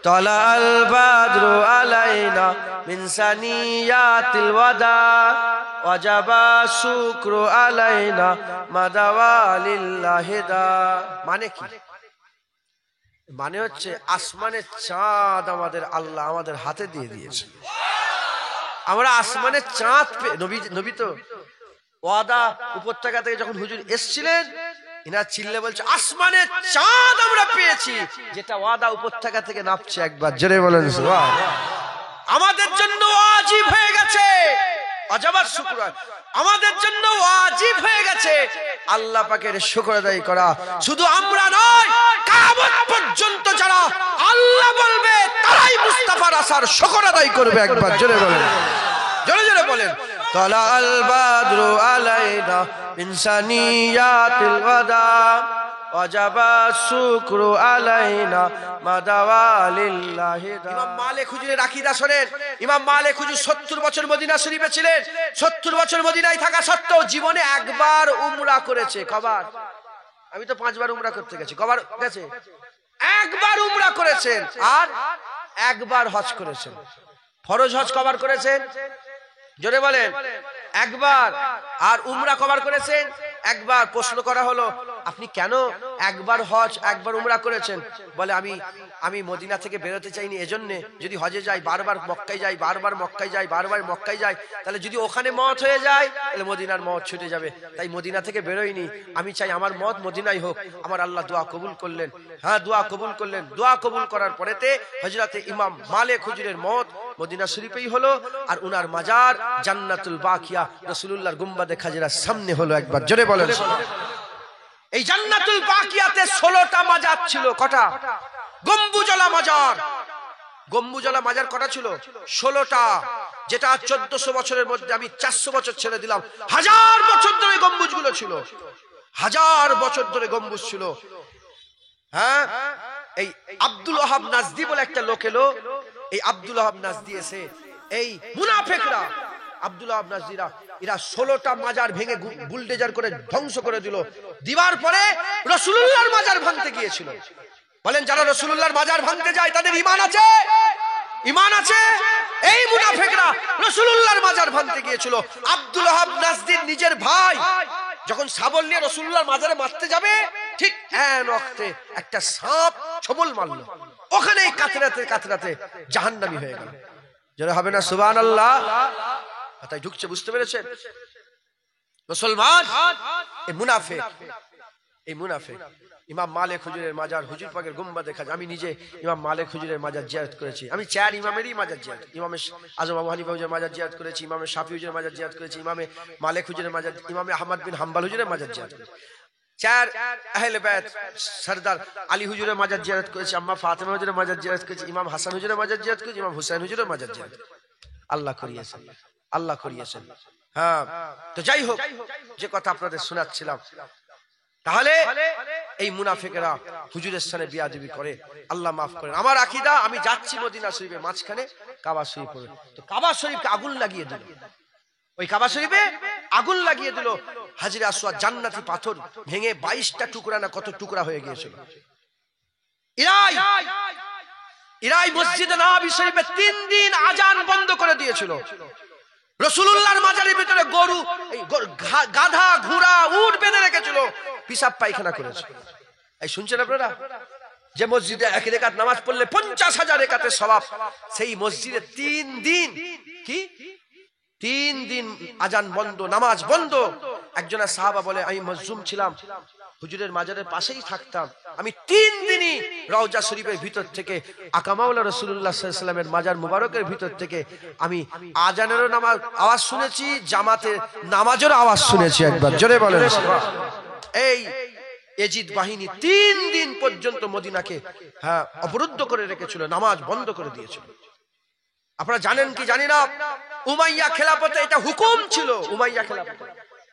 Talal Badru আলাইনা মিন সানিয়াতিল ওয়াদা ওয়াজাবা শুকরু আলাইনা মাদাওয়ালিল্লাহি দা। মানে কি? মানে হচ্ছে আসমানের চাঁদ আমাদের আল্লাহ আমাদের হাতে দিয়ে দিয়েছে। আমরা আসমানের চাঁদ নবী তো ওয়াদা উপত্যকা থেকে যখন হুজুর এসেছিলেন, এনার চিল্লে বলছে আসমানের চাঁদ আমরা পেয়েছি, যেটা ওয়াদা উপত্যকা থেকে নামছে। একবার জোরে বলেন সুবহান। আমাদের জন্য ওয়াজিব হয়ে গেছে আজাবার শুকর, আমাদের জন্য ওয়াজিব হয়ে গেছে আল্লাহ পাকের শুকর আদায় করা। শুধু আমরা নয়, কিয়ামত পর্যন্ত যারা আল্লাহ বলবে তারাই মুস্তাফার আসার শুকর আদায় করবে। একবার জোরে বলেন, জোরে জোরে বলেন। তালাল বাদরু আলাইনা মিন সানিয়াতিল ওয়াদা ওয়াজাবা শুকরু আলাইনা মাদাওয়ালিল্লাহি দা। ইমাম মালিক হুজুরের আকীদা শোনেন। ইমাম মালিক হুজুর 70 বছর মদিনা শরীফে ছিলেন। 70 বছর মদিনায় থাকা সত্ত্বেও জীবনে একবার উমরা করেছে। কবার? আমি তো 5 বার উমরা করতে গেছি। কবার গেছে? একবার উমরা করেছেন আর একবার হজ করেছেন। ফরজ হজ কবার করেছেন? জোরে বলেন। একবার। আর উমরা কবার করেছেন? একবার। প্রশ্ন করা হলো আপনি কেন একবার হজ একবার উমরা করেছেন? বলে আমি মদিনা থেকে বেরোতে চাইনি, এজন্য যদি হজে যাই বারবার মক্কায় যাই, বারবার মক্কায় যাই, বারবার মক্কায় যাই, তাহলে যদি ওখানে মওত হয়ে যায় তাহলে মদিনার মওত ছুটে যাবে। তাই মদিনা থেকে বেরোইনি। আমি চাই আমার মওত মদিনায় হোক। আমার আল্লাহ দোয়া কবুল করলেন। হ্যাঁ, দোয়া কবুল করলেন। দোয়া কবুল করার পরেতে হযরতে ইমাম মালিক হুজুরের মওত মদিনা শরীফেই হলো। আর উনার মাজার জান্নাতুল বাকিয়া রাসূলুল্লাহর গুম্বাদে খাজরার সামনে হলো। একবার জোরে বলেন। এই জান্নাতুল বাকিয়াতে 16টা মাজার ছিল। কটা? গম্বুজলা মাজার। গম্বুজলা মাজার কটা ছিল? 16টা। যেটা 1400 বছরের মধ্যে আমি 400 বছর ছেড়ে দিলাম। 1000 বছর ধরে গম্বুজগুলো ছিল। 1000 বছর ধরে গম্বুজ ছিল। হ্যাঁ, এই আব্দুল ওয়াহাব নাজদি বলে একটা লোক এলো। এই আব্দুল ওয়াহাব নাজদি এসে এই মুনাফিকরা আব্দুল ওয়াহাব নাজদিরা এরা 16টা মাজার ভেঙে বুলডেজার করে ধ্বংস করে দিল। দিবার পরে রাসূলুল্লাহর মাজার ভাঙতে গিয়েছিল। বলেন, যারা রাসূলুল্লাহর মাজার ভাঙতে যায় তাদের ঈমান আছে? ঈমান আছে? এই মুনাফিকরা রাসূলুল্লাহর মাজার ভাঙতে গিয়েছিল। আব্দুল ওয়াহাব নাজদির নিজের ভাই যখন শাবল নিয়ে রাসূলুল্লাহর মাজারে মারতে যাবে, ঠিক এন ওয়াক্তে একটা সাপ ছবল মারলো। ওখানেই কাতরাতে কাতরাতে জাহান্নামী হয়ে গেল। যারা হবে না সুবহানাল্লাহ? তাই ঢুকছে, বুঝতে পেরেছেন? মুসলমান এই মুনাফিক, এই মুনাফিক। ইমাম মালিক হুজুরের মাজার হুজুর পাকের গুম্বাদে খাজা, আমি নিজে ইমাম মালিক হুজুরের মাজার জিয়ারত করেছি। আমি 4 ইমামেরই মাজার জিয়ারত, ইমামে আজম আবু হানিফা হুজুরের মাজার জিয়ারত করেছি, ইমামে শাফি হুজুরের মাজার জিয়ারত করেছি, ইমামে মালিক হুজুরের মাজার, ইমামে আহমদ বিন হাম্বল হুজুরের মাজার জিয়ারত করেছি। 4 আহলে বাইত সরদার আলী হুজুরের মাজার জিয়ারত করেছি, আম্মা ফাতেমা হুজুরের মাজার জিয়ারত করেছি, ইমাম হাসান হুজুরের মাজার জিয়ারত করেছি, ইমাম হুসাইন হুজুরের মাজার জিয়ারত করেছি। আল্লাহ করিয়েছেন, আল্লাহ করিয়েছেন। হ্যাঁ, তো যাই হোক, যে কথা আপনাদের শোনাচ্ছিলাম, তাহলে এই মুনাফিকেরা হুজুরের সামনে বিয়াদবি করে, আল্লাহ মাফ করেন। আমার আকীদা, আমি যাচ্ছি মদিনা শরীফে, মাঝখানে কাবা শরীফ পড়ে, তো কাবা শরীফকে আগুন লাগিয়ে দিল। ওই কাবা শরীফে আগুন লাগিয়ে দিল। হাজরে আসওয়াদ জান্নাতি পাথর ভেঙে 22টা টুকরা না কত টুকরা হয়ে গিয়েছিল। ইরাই মসজিদে নববী শরীফে 3 দিন আজান বন্ধ করে দিয়েছিল। রাসূলুল্লাহর মাজারের ভিতরে গরু, গাধা, ঘোড়া, উট বেঁধে রেখেছিল, পিশাব পায়খানা করেছে। এই শুনছেন আপনারা? যে মসজিদে 1 রাকাত নামাজ পড়লে 50,000 রাকাতের সওয়াব, সেই মসজিদে 3 দিন কি 3 দিন আজান বন্ধ, নামাজ বন্ধ। একজন সাহাবা বলে, আমি মজলুম ছিলাম, হুজুরের মাজারের পাশেই থাকতাম, আমি 3 দিনই রওজা শরীফের ভিতর থেকে আকা মাওলা রাসূলুল্লাহ সাল্লাল্লাহু আলাইহি ওয়াসাল্লামের মাজার মুবারকের ভিতর থেকে আমি আজানেরও আওয়াজ শুনেছি, জামাতে নামাজের আওয়াজ শুনেছি। একবার জোরে বলেন। এই এজিদ বাহিনী 3 দিন পর্যন্ত মদিনাকে অবরুদ্ধ করে রেখেছিল, নামাজ বন্ধ করে দিয়েছিল। আপনারা জানেন কি জানি না, উমাইয়া খেলাফতে এটা হুকুম ছিল। উমাইয়া খেলাফতে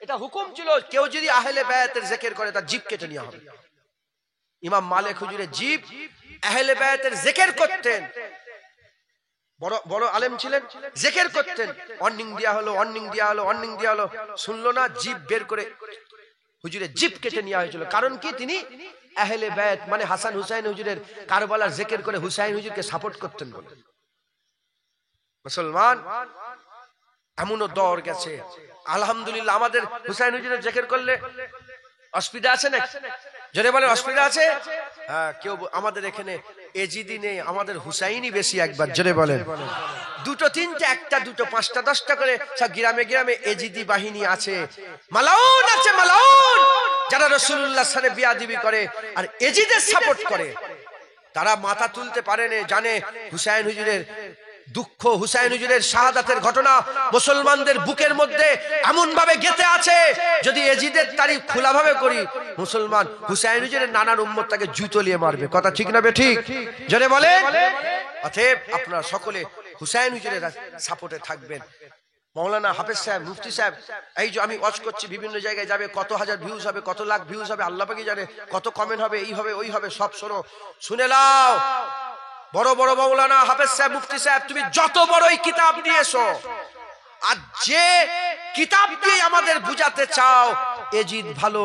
এটা হুকুম ছিল, কেউ যদি আহলে বায়াতের জিকির করে তার জিব কেটে নেওয়া হবে। ইমাম মালিক হুজুরের জিব আহলে বায়াতের জিকির করতেন, বড় বড় আলেম ছিলেন, জিকির করতেন। ওয়ার্নিং দেয়া হলো, ওয়ার্নিং দেয়া হলো, ওয়ার্নিং দেয়া হলো, শুনলো না, জিব বের করে হুজুরের জিব কেটে নেওয়া হয়েছিল। কারণ কি? তিনি আহলে বাইত মানে হাসান হুসাইন হুজুরের কারবালার জিকির করে হুসাইন হুজুরকে সাপোর্ট করতেন বলে। মুসলমান এমনও দর গেছে, আলহামদুলিল্লাহ আমাদের হুসাইন হুজুরের জিকির করলে অসুবিধা আছে না? জোরে বলেন অসুবিধা আছে? হ্যাঁ, কেউ আমাদের এখানে এজিদি নেই, আমাদের হুসাইনই বেশি। একবার জোরে বলেন। দুটো তিনটা, একটা দুটো পাঁচটা 10টা করে সব গ্রামে গ্রামে এজিদি বাহিনী আছে, মালাউন আছে, মালাউন, যারা রাসূলুল্লাহর সাথে বিয়াদবি করে আর এজিদের সাপোর্ট করে। তারা মাথা তুলতে পারে না, জানে হুসাইন হুজুরের দুঃখ, হুসাইন হুজুরের শাহাদাতের ঘটনা মুসলমানদের বুকের মধ্যে এমন ভাবে গেঁথে আছে, যদি এজিদের তারিফ খোলাভাবে করি মুসলমান হুসাইন হুজুরের নানার উম্মত তাকে জুতো লিয়ে মারবে। কথা ঠিক না বেঠিক? জোরে বলেন। অতএব আপনারা সকলে হুসাইন হুজুরের সাপোর্টে থাকবেন। মৌলানা হাফেজ সাহেব, মুফতি সাহেব, এই যে আমি ওয়াজ করছি, বিভিন্ন জায়গায় যাবে, কত হাজার ভিউজ হবে, কত লাখ ভিউজ হবে, আল্লাহ পাকই জানে, কত কমেন্ট হবে, এই হবে ওই হবে, সব শোনো, শুনে নাও। বড় বড় মৌলানা হাফেজ সাহেব, মুফতি সাহেব, তুমি যত বড়ই কিতাব নিয়েছো, আর যে কিতাব দিয়ে আমাদের বুঝাতে চাও এজিদ ভালো,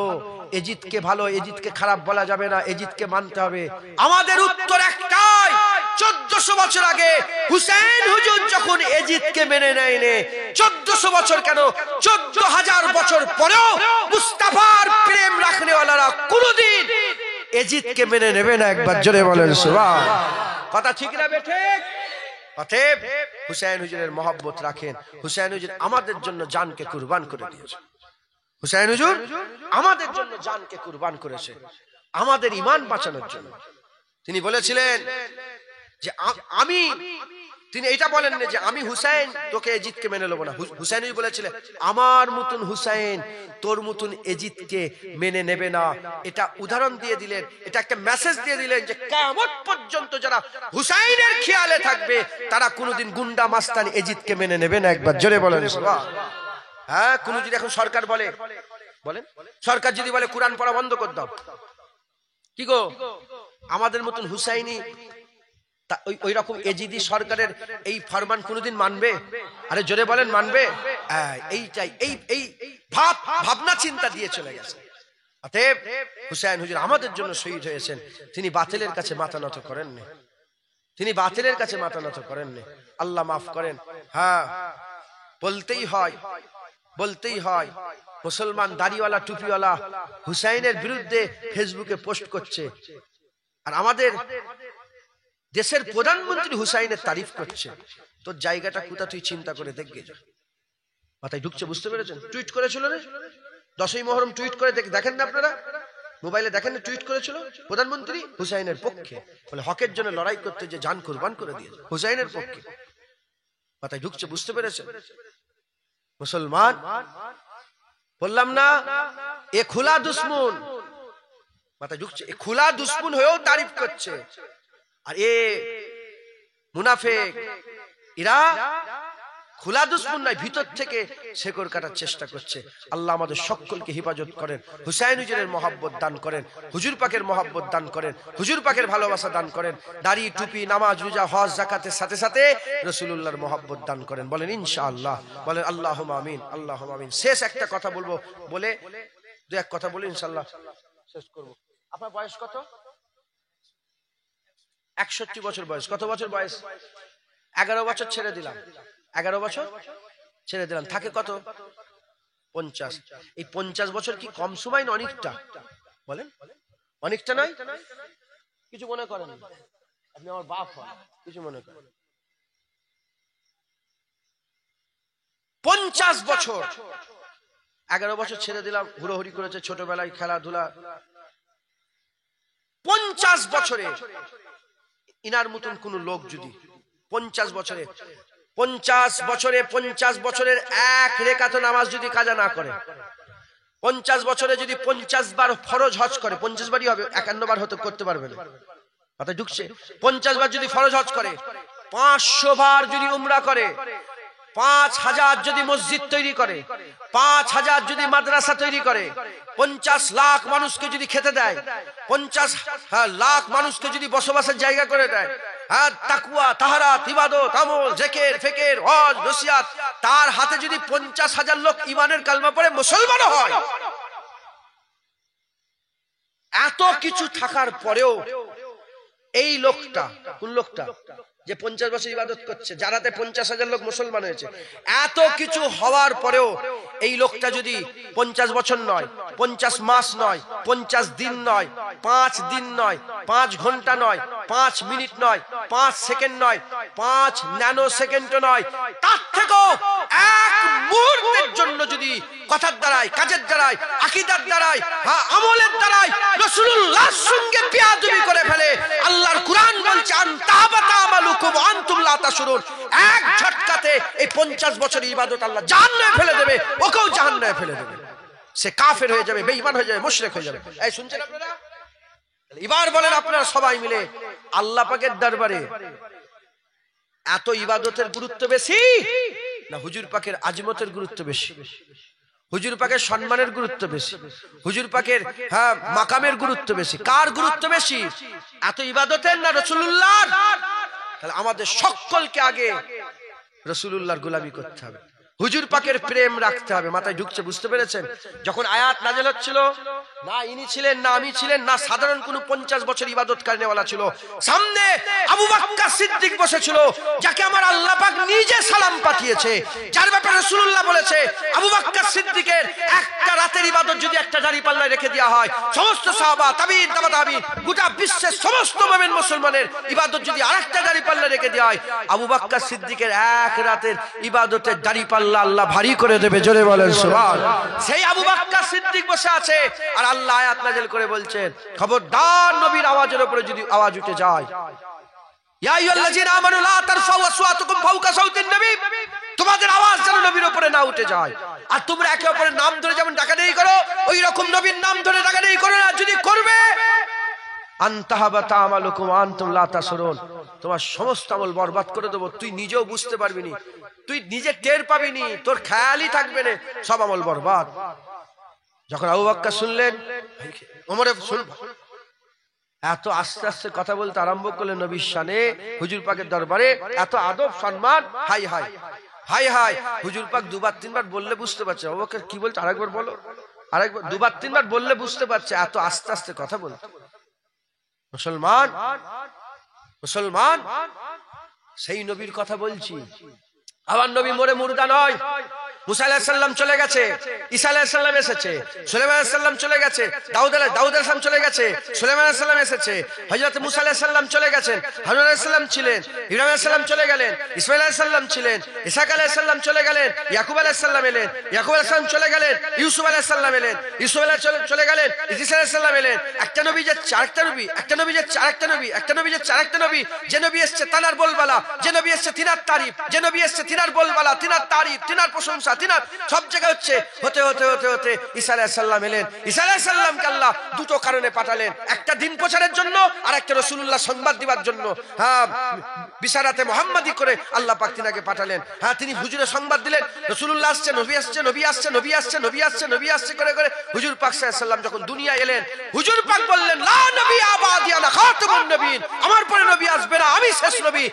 এজিদকে ভালো, এজিদকে খারাপ বলা যাবে না, এজিদকে মানতে হবে, আমাদের উত্তর একটাই, 1400 বছর আগে হুসাইন হুজুর যখন এজিদকে মেনে নেয়নি, 1400 বছর কেন 14000 বছর পরেও মুস্তাফার প্রেম রাখনেওয়ালারা কোনদিন এজিদকে মেনে নেবে না। একবার জোরে বলেন সুবহানাল্লাহ। কথা ঠিক না বেঠিক? অতএব হুসাইন হুজুরের মহব্বত রাখেন। হুসাইন হুজুর আমাদের জন্য জানকে কুরবান করে দিয়েছে। হুসাইন হুজুর আমাদের জন্য জানকে কুরবান করেছে, আমাদের ঈমান বাঁচানোর জন্য। তিনি বলেছিলেন যে আমি, তিনি এটা বলেন না যে আমি হুসাইন তোকে এজিদকে মেনে নেব না। হুসাইন বলেছিলেন আমার মতন হুসাইন তোর মতন এজিদকে মেনে নেবে না। এটা উদাহরণ দিয়ে দিলেন, এটা একটা মেসেজ দিয়ে দিলেন যে কিয়ামত পর্যন্ত যারা হুসাইনের খেয়ালে থাকবে তারা কোনোদিন গুন্ডা মাস্তান এজিদকে মেনে নেবে না। একবার জোরে বলেন সুবহানাল্লাহ। হ্যাঁ, কোন যদি এখন সরকার বলেন, সরকার যদি বলে কোরআন পড়া বন্ধ করে দাও, কি গো আমাদের মতন হুসাইনি ওই রকম এজিদি সরকারের এই ফরমান কোনদিন মানবে? আরে জোরে বলেন মানবে? এইটাই এই ভাবনা চিন্তা দিয়ে চলে গেছে। অতএব হুসাইন হুজুর আমাদের জন্য শহীদ হয়েছেন, তিনি বাতিলের কাছে মাথা নত করেননি, তিনি বাতিলের কাছে মাথা নত করেননি। আল্লাহ মাফ করেন। হ্যাঁ, বলতেই হয় মুসলমান দাড়িওয়ালা টুপিওয়ালা হুসাইনের বিরুদ্ধে ফেসবুকে পোস্ট করছে, আর আমাদের দেশের প্রধানমন্ত্রী হুসাইনের তারিফ করছে। তোর জায়গাটা কোথা তুই চিন্তা করে দেখবে। মাথায় ঢুকছে? বুঝতে পেরেছেন? টুইট করেছিল রে 10ই মুহররম, টুইট করে দেখেন না আপনারা, মোবাইলে দেখেন না, টুইট করেছিল প্রধানমন্ত্রী হুসাইনের পক্ষে, বলে হকের জন্য লড়াই করতে যে জান কুরবান করে দিয়েছে হুসাইনের পক্ষে। মাথায় ঢুকছে? বুঝতে পেরেছেন? মুসলমান বললাম না এ খোলা দুশ্মন, মাথায় ঢুকছে, এ খোলা দুশ্মন হয়েও তারিফ করছে। আর এ মুনাফিক, এরা খোলা দুশ্মন নয়, ভিতর থেকে শেকড় কাটার চেষ্টা করছে। আল্লাহ আমাদের সকলকে হেফাজত করেন, হুসাইন হুজুরের মহব্বত দান করেন, হুজুর পাকের মহব্বত দান করেন, হুজুর পাকের ভালোবাসা দান করেন, দাড়ি টুপি নামাজ রোজা হজ যাকাতের সাথে সাথে রাসূলুল্লাহর মহব্বত দান করেন। বলেন ইনশাআল্লাহ, বলেন আল্লাহুম্মা আমিন, আল্লাহুম্মা আমিন। শেষ একটা কথা বলবো, বলে দু এক কথা বলে ইনশাআল্লাহ শেষ করব। আপনার বয়স কত? 61 বছর বয়স। কত বছর বয়স? 11 বছর ছেড়ে দিলাম, 11 বছর ছেড়ে দিলাম, থাকে কত? 50। এই 50 বছর কি কম সময় না অনেকটা? বলেন অনেকটা নয়? কিছু মনে করেন? আপনি আমার বাপ হন, কিছু মনে করেন? 50 বছর, 11 বছর ছেড়ে দিলাম, হুড়োহুড়ি করেছে ছোটবেলায়, খেলাধুলা। 50 বছরে ইনার মতন কোন লোক যদি 50 বছরে 50 বছরের এক রেকাত নামাজ যদি কাজা না করে, 50 বছরে যদি 50 বার ফরজ হজ করে, 50 বারই হবে, 51 বার হতে করতে পারবে না। কথা ঢুকছে? 50 বার যদি ফরজ হজ করে, 500 বার যদি উমরা করে, 5000 যদি মসজিদ তৈরি করে, 5000 যদি মাদ্রাসা তৈরি করে, 50 লাখ মানুষকে যদি খেতে দেয়, 50 লাখ মানুষকে যদি বসবাসের জায়গা করে দেয়, হ্যাঁ, তাকওয়া তাহারাত ইবাদত আমল জিকির ফিকির হজ নসিহত, তার হাতে যদি 50,000 লোক ঈমানের কালমা পড়ে মুসলমান হয়, এত কিছু থাকার পরেও এই লোকটা, কোন লোকটা যে 50 বছর ইবাদত করছে, যারাতে 50,000 লোক মুসলমান হয়েছে, এত কিছু হওয়ার পরেও এই লোকটা যদি 50 বছর নয়, 50 মাস নয়, 50 দিন নয়, 5 দিন নয়, 5 ঘন্টা নয়, 5 মিনিট নয়, 5 সেকেন্ড নয়, 5 ন্যানো সেকেন্ড নয়, তার থেকেও এক মুহূর্তের জন্য যদি কথার দ্বারাই, কাজের দ্বারাই, আকীদার দ্বারাই, আমলের দ্বারাই রাসূলুল্লাহর সঙ্গে বেয়াদবি করে ফেলে, আল্লাহর কুরআন বলছে আনতাবাতা আমালুকুম আনতুম লা তাশউরুন, এক ঝটকাতে এই 50 বছর ইবাদত আল্লাহ জাহান্নামে ফেলে দেবে, ওকেও জাহান্নামে ফেলে দেবে, সে কাফের হয়ে যাবে, বেঈমান হয়ে যাবে, মুশরিক হয়ে যাবে। এই শুনছেন আপনারা? এবার বলেন আপনারা সবাই মিলে আল্লাহ পাকের দরবারে এত ইবাদতের গুরুত্ব বেশি না হুজুর পাকের আজমতের গুরুত্ব বেশি? হুজুর পাকের সম্মানের গুরুত্ব বেশি, হুজুর পাকের মাকামের গুরুত্ব বেশি? কার গুরুত্ব বেশি, এত ইবাদতের না রাসূলুল্লাহর? তাহলে আমাদের সকলকে আগে রাসূলুল্লাহর গোলামি করতে হবে, হুজুর পাকের প্রেম রাখতে হবে। মাথায় ঢুকছে? বুঝতে পেরেছেন? যখন আয়াত নাযিল হচ্ছিল, না ইনি ছিলেন, না আমি ছিলেন, না সাধারণ কোন 50 বছর ইবাদতকারীওয়ালা ছিল, সামনে আবু বকর সিদ্দিক বসেছিল, যাকে আমার আল্লাহ পাক নিজে সালাম পাঠিয়েছে, যার ব্যাপারে রাসূলুল্লাহ বলেছে আবু বকর সিদ্দিকের একটা রাতের ইবাদত যদি একটা দাড়ি পাল্লায় রেখে দেওয়া হয়, সমস্ত সাহাবা, তাবিঈন, তাবা তাবিঈন, গোটা বিশ্বের সমস্ত মুমিন মুসলমানের ইবাদত যদি আরেকটা দাড়ি পাল্লায় রেখে দেওয়া হয়, আবু বকর সিদ্দিকের এক রাতের ইবাদতের দাড়ি পাল্লা আল্লাহ ভারী করে দেবে। জোরে বলেন সুবহানাল্লাহ। সেই আবু বকর সিদ্দিক বসে আছে, আর আল্লাহ আয়াত নাযিল করে বলছেন, খবরদার নবীর আওয়াজের উপরে যদি আওয়াজ উঠে যায়, ইয়া আইয়ুহাল্লাযীনা আমানু লা তারফাউ আসওয়াতাকুম ফাওকা সাউতিন নবী, তোমাদের আওয়াজ যেন নবীর উপরে না উঠে যায়। আর তোমরা একে অপরের নাম ধরে যেমন ডাকাডাকি করো, ওই রকম নবীর নাম ধরে ডাকাডাকি করো না। যদি করবে আনতাহাবাতা আমালুকুম আনতুম লা তাশউরুন, তোমার সমস্ত আমল বরবাদ করে দেব, তুই নিজেও বুঝতে পারবি না, তুই নিজে টের পাবি না, তোর খেয়ালই থাকবে না, সব আমল বরবাদ। যখন আবু বকর শুনলেন, ওমরে এত আস্তে আস্তে কথা বলতে আরম্ভ করলেন নবীর শানে, হুজুর পাকের দরবারে এত আদব সম্মান, হাই হাই হাই হাই। হুজুর পাক দুবার তিনবার বললে বুঝতে পারছে আবু বকর কি বলছে, আরেকবার বলো, আরেকবার, দুবার তিনবার বললে বুঝতে পারছে, এত আস্তে আস্তে কথা বলতে। মুসলমান, মুসলমান, সেই নবীর কথা বলছি। আমার নবী মরে মুর্দা নয়। মুসা আলাইহিস সালাম চলে গেছে, ঈসা আলাইহিস সালাম এসেছে, সুলাইমান আলাইহিস সালাম চলে গেছে, দাউদ আলাইহিস সালাম চলে গেছে, সুলাইমান আলাইহিস সালাম এসেছে, হযরত মুসা আলাইহিস সালাম চলে গেছেন, হারুন আলাইহিস সালাম ছিলেন, ইব্রাহিম আলাইহিস সালাম চলে গেলেন, ইসমাঈল আলাইহিস সালাম ছিলেন, ইসহাক আলাইহিস সালাম চলে গেলেন, ইয়াকুব আলাইহিস সালাম এলেন, ইয়াকুব আলাইহিস সালাম চলে গেলেন, ইউসুফ আলাইহিস সালাম এলেন, ইউসুফ আলাইহিস সালাম চলে গেলেন, ইদ্রিস আলাইহিস সালাম এলেন। একটা নবী যে চারটা নবী, একটা নবী যে চারটা নবী, একটা নবী যে চারটা নবী, যে নবী এসেছে তানার বলবালা, যে নবী এসেছে তিনার তারিফ, যে নবী এসেছে তিনার বলবালা, তিনার তারিফ, তিনার প্রশংসা, তিনার সব জায়গায় হচ্ছে। হতে হতে হতে হতে ঈসা আলাইহিস সালাম এলেন। ঈসা আলাইহিস সালামকে আল্লাহ দুটো কারণে পাঠালেন, একটা দিন প্রচারের জন্য, আর একটা রাসূলুল্লাহ সংবাদ দেওয়ার জন্য। বিশারাতে মুহাম্মাদি করে আল্লাহ পাক তিনাকে পাঠালেন। তিনি হুজুরে সংবাদ দিলেন, রাসূলুল্লাহ আসছে, নবী আসছে, নবী আসছে, নবী আসছে, নবী আসছে, নবী আসছে করে করে হুজুর পাক সাল্লাল্লাহু আলাইহি সাল্লাম যখন দুনিয়া এলেন, হুজুর পাক বললেন, লা নবী আবাদি আনা খাতামুন নবীন, আমার পরে নবী আসবে না, আমি শেষ নবী।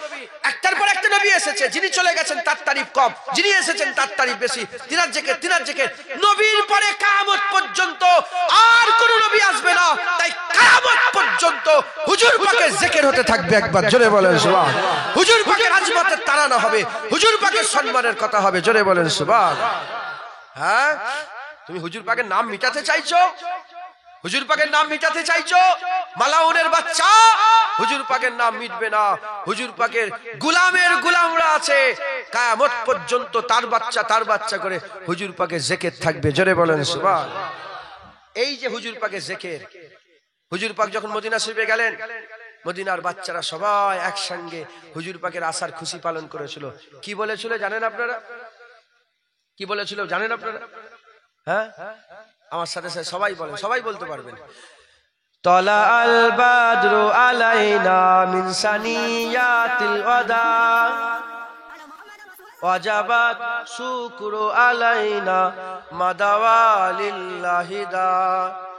একটার পর একটা নবী এসেছে, যিনি চলে গেছেন তার তারিফ কম, যিনি এসেছেন তার তারিফ বেশি। তিনার জিকির, তিনার জিকির। নবীর পরে কিয়ামত পর্যন্ত আর কোন নবী আসবে না, তাই কিয়ামত পর্যন্ত হুজুর পাকের জিকির হতে থাকবে। একবার জোরে বলেন সুবহানাল্লাহ। হুজুর পাকের আজমতের তারানা হবে, হুজুর পাকের সম্মানের কথা হবে। জোরে বলেন সুবহানাল্লাহ। হ্যাঁ, তুমি হুজুর পাকের নাম মিটাতে চাইছো, হুজুর পাকের নাম মিটাতে চাইছো, মালাউনের বাচ্চা, হুজুর পাকের নাম মিটবে না। হুজুর পাকের গোলামের গোলামরা আছে, কিয়ামত পর্যন্ত তার বাচ্চা করে হুজুর পাকের জিকির থাকবে। জোরে বলেন সুবহানাল্লাহ। এই যে হুজুর পাকের জিকির, হুজুর পাক যখন মদিনা শরীফে গেলেন, মদিনার বাচ্চারা সবাই একসঙ্গে হুজুর পাকের আসার খুশি পালন করেছিল। কি বলেছিল জানেন আপনারা? কি বলেছিল জানেন আপনারা? হ্যাঁ, আমার সাথে সাথে সবাই বলেন, সবাই বলতে পারবেন। তলা আল বাদরু আলাইনা মিন সানিয়াতিল ওয়াদা ওয়াজাবাত শুকরু আলাইনা মাদাওয়ালিল্লাহি দা।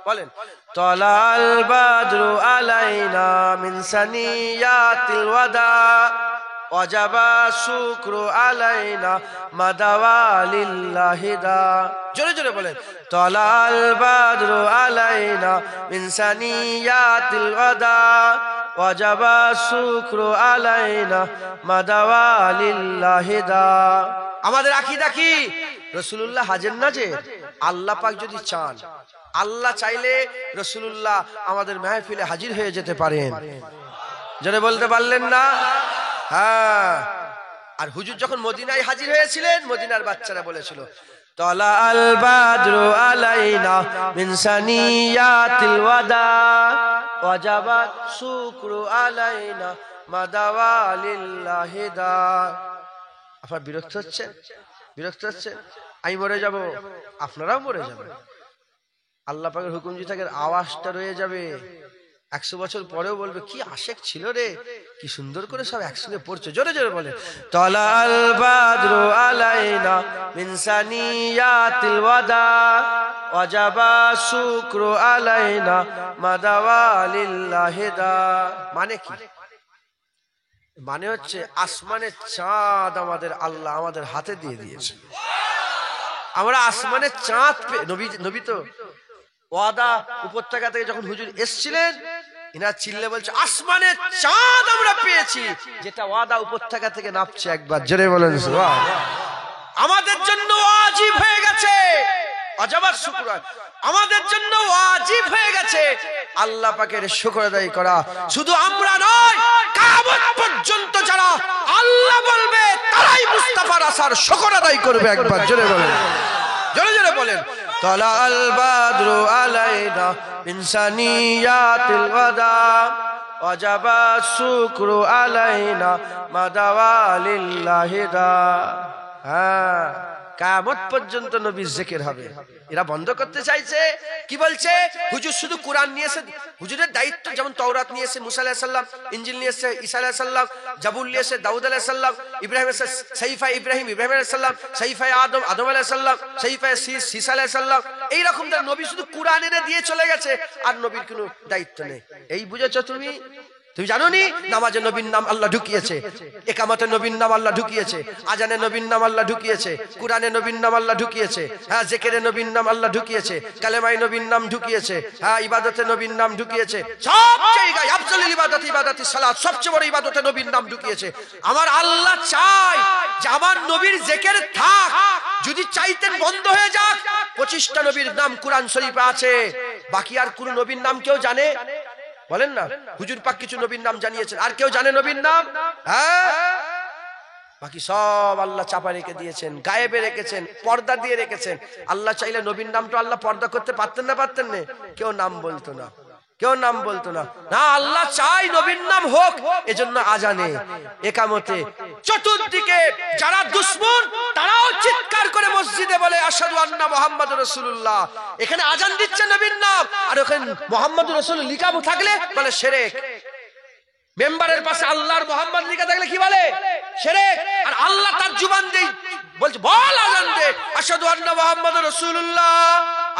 বলেন, তলা আল বাদরু আলাইনা মিন সানিয়াতিল ওয়াদা ওয়াজাবা শুকরু আলাইনা মাদাওয়ালিল্লাহি দা। জোরে জোরে বলেন, তালাল বাদরু আলাইনা মিন সানিয়াতিল ওয়াদা ওয়াজাবা শুকরু আলাইনা মাদাওয়ালিল্লাহি দা। আমাদের আকীদা কি? রাসূলুল্লাহ হাজের না যে, আল্লাহ পাক যদি চান, আল্লাহ চাইলে রাসূলুল্লাহ আমাদের মাহফিলে হাজির হয়ে যেতে পারেন। জোরে বলতে পারলেন না? হ্যাঁ। আর হুজুর যখন মদিনায় হাজির হয়েছিলেন, মদিনার বাচ্চারা বলেছিল, তালা আল বাদরু আলাইনা মিন সানিয়াতিল ওয়াদা ওয়াজাবা শুকরু আলাইনা মাদাওয়ালিল্লাহি দা। আপনারা বিরক্ত হচ্ছেন? বিরক্ত হচ্ছেন? আমি মরে যাব, আপনারাও মরে যাবেন। আল্লাহ পাকের হুকুম যদি থাকে, আওয়াজটা রয়ে যাবে। 100 বছর পরেও বলবে, কি আশেক ছিল রে, কি সুন্দর করে সব একসঙ্গে পড়ছে। জোরে জোরে বলে, তালাল বাদরু আলাইনা মিন সানিয়াতিল ওয়াদা ওয়াজাবা শুকরু আলাইনা মাদাওয়ালিল্লাহি দা। মানে কি? মানে হচ্ছে আসমানের চাঁদ আমাদের আল্লাহ আমাদের হাতে দিয়ে দিয়েছে। আমরা আসমানের চাঁদ নবী তো ওয়াদা উপত্যকা থেকে যখন হুজুর এসেছিলেন, ইনা চিল্লে বলছে, আসমানের চাঁদ আমরা পেয়েছি, যেটা ওয়াদা উপত্যকা থেকে নামছে। একবার জোরে বলেন সুবহান। আমাদের জন্য ওয়াজিব হয়ে গেছে, ওয়াজাবা শুকর, আমাদের জন্য ওয়াজিব হয়ে গেছে আল্লাহ পাকের শুকর আদায় করা। শুধু আমরা নয়, কিয়ামত পর্যন্ত যারা আল্লাহ বলবে তারাই মুস্তাফার আসার শুকর আদায় করবে। একবার জোরে বলেন, জোরে জোরে বলেন, তালাল বাদরু আলাইনা মিন সানিয়াতিল ওয়াদা ওয়াজাবা শুকরু আলাইনা মাদাওয়ালিল্লাহি দা। হ্যাঁ, কিয়ামত পর্যন্ত নবীর জিকির হবে। এরা বন্ধ করতে চাইছে। কি বলছে? হুজুর শুধু কোরআন নিয়েছে, হুজুরের দায়িত্ব যেমন তাওরাত নিয়েছে মুসা আলাইহিস সালাম, ইনজিল নিয়েছে ঈসা আলাইহিস সালাম, জাবুর নিয়েছে দাউদ আলাইহিস সালাম, ইব্রাহিম সাইফা ইব্রাহিম আলাইহিস সালাম, সাইফা আদম আলাইহিস সালাম, সাইফা ঈসা আলাইহিস সালাম। এই রকম নবী শুধু কোরআন এনে দিয়ে চলে গেছে, আর নবীর কোনো দায়িত্ব নেই। এই বুঝেছো তুমি? তুমি জানো নি নামাজে নবীর নাম আল্লাহ ঢুকিয়েছে, একামতে নবীর নাম আল্লাহ ঢুকিয়েছে, আজানে নবীর নাম আল্লাহ ঢুকিয়েছে, কুরআনে নবীর নাম আল্লাহ ঢুকিয়েছে, হ্যাঁ জিকিরে নবীর নাম আল্লাহ ঢুকিয়েছে, কালেমায়ে নবীর নাম ঢুকিয়েছে, হ্যাঁ ইবাদতে নবীর নাম ঢুকিয়েছে। সব জায়গায় আফজালুল ইবাদতি সালাত, সবচেয়ে বড় ইবাদতে নবীর নাম ঢুকিয়েছে। আমার আল্লাহ চায় যে আমার নবীর জিকির থাক, যদি চাইতেন বন্ধ হয়ে যাক। 25টা নবীর নাম কুরআন শরীফে আছে, বাকি আর কোন নবীর নাম কেউ জানে? বলেন না। হুজুর পাক কিছু নবীর নাম জানিয়েছেন, আর কেউ জানে নবীর নাম? হ্যাঁ, বাকি সব আল্লাহ চাপা রেখে দিয়েছেন, গায়েবে রেখেছেন, পর্দা দিয়ে রেখেছেন। আল্লাহ চাইলে নবীর নামটা আল্লাহ পর্দা করতে পারতেন না? পারতেন না? কেউ নাম বলতো না, কেউ নাম বলতো না। না, আল্লাহ চাই নবীর নাম হোক, এজন্য আজানে একামতে চতুর্দিকে যারা দুশমন তারাও চিৎকার করে মসজিদে বলে আশহাদু আন্না মুহাম্মাদুর রাসূলুল্লাহ। এখানে আজান দিচ্ছে নবীর নাম, আর ওখানে মুহাম্মাদুর রাসূল লিখা থাকলে বলে শিরক। মেম্বারের পাশে আল্লাহর মুহাম্মদ লিখা থাকলে কি বলে? শিরক। আর আল্লাহ তার জবান দিয়ে বলছে, বল আজান দে আশহাদু আন্না মুহাম্মাদুর রাসূলুল্লাহ।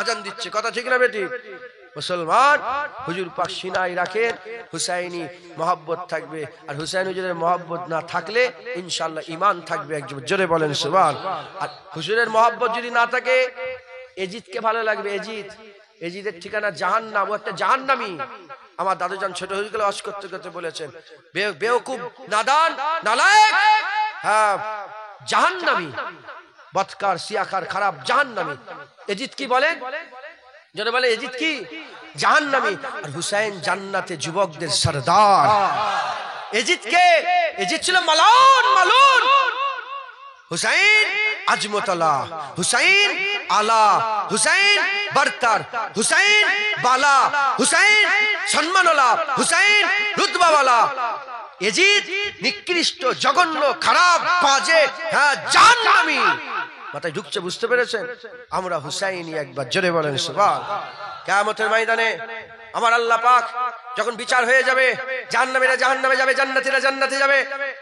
আজান দিচ্ছে, কথা ঠিক না বেটি? মুসলমান, হুজুর পাক সিনাই রাখেন, হুসাইনি মহব্বত থাকবে। আর হুসাইন হুজুরের মহব্বত না থাকলে ইনশাআল্লাহ ঈমান থাকবে। একজন জোরে বলেন সুবহান। আর হুজুরের মহব্বত যদি না থাকে, এজিদকে ভালো লাগবে। এজিদের ঠিকানা জাহান্নাম, ও একটা জাহান্নামী। আমার দাদুজান ছোট হুজুরকে ওয়াজ করতে করতে বলেছেন, বেওকুফ, নাদান, নালায়েক, হ্যাঁ জাহান্নামী, বদকার, সিয়াকার, খারাপ, জাহান্নামী। এজিদ কি বলেন? যারা বলে এজিদ কি? জাহান্নামী। আর হুসাইন জান্নাতে যুবকদের সরদার। এজিদ কে? এজিদ ছিল মালউন। হুসাইন আজমতলা, হুসাইন আলা, হুসাইন বরতর, হুসাইন বালা, হুসাইন সম্মানওয়ালা, হুসাইন রুতবাওয়ালা। এজিদ নিকৃষ্ট, জঘন্য, খারাপ, বাজে, হ্যাঁ জাহান্নামী। মাথায় ঢুকছে, বুঝতে পেরেছেন? আমরা হুসাইনি। একবার জোরে বলেন সুবহান। কিয়ামতের ময়দানে আমার আল্লাহ পাক যখন বিচার হয়ে যাবে, জাহান্নামীরা জাহান্নামে যাবে, জান্নাতীরা জান্নাতে যাবে।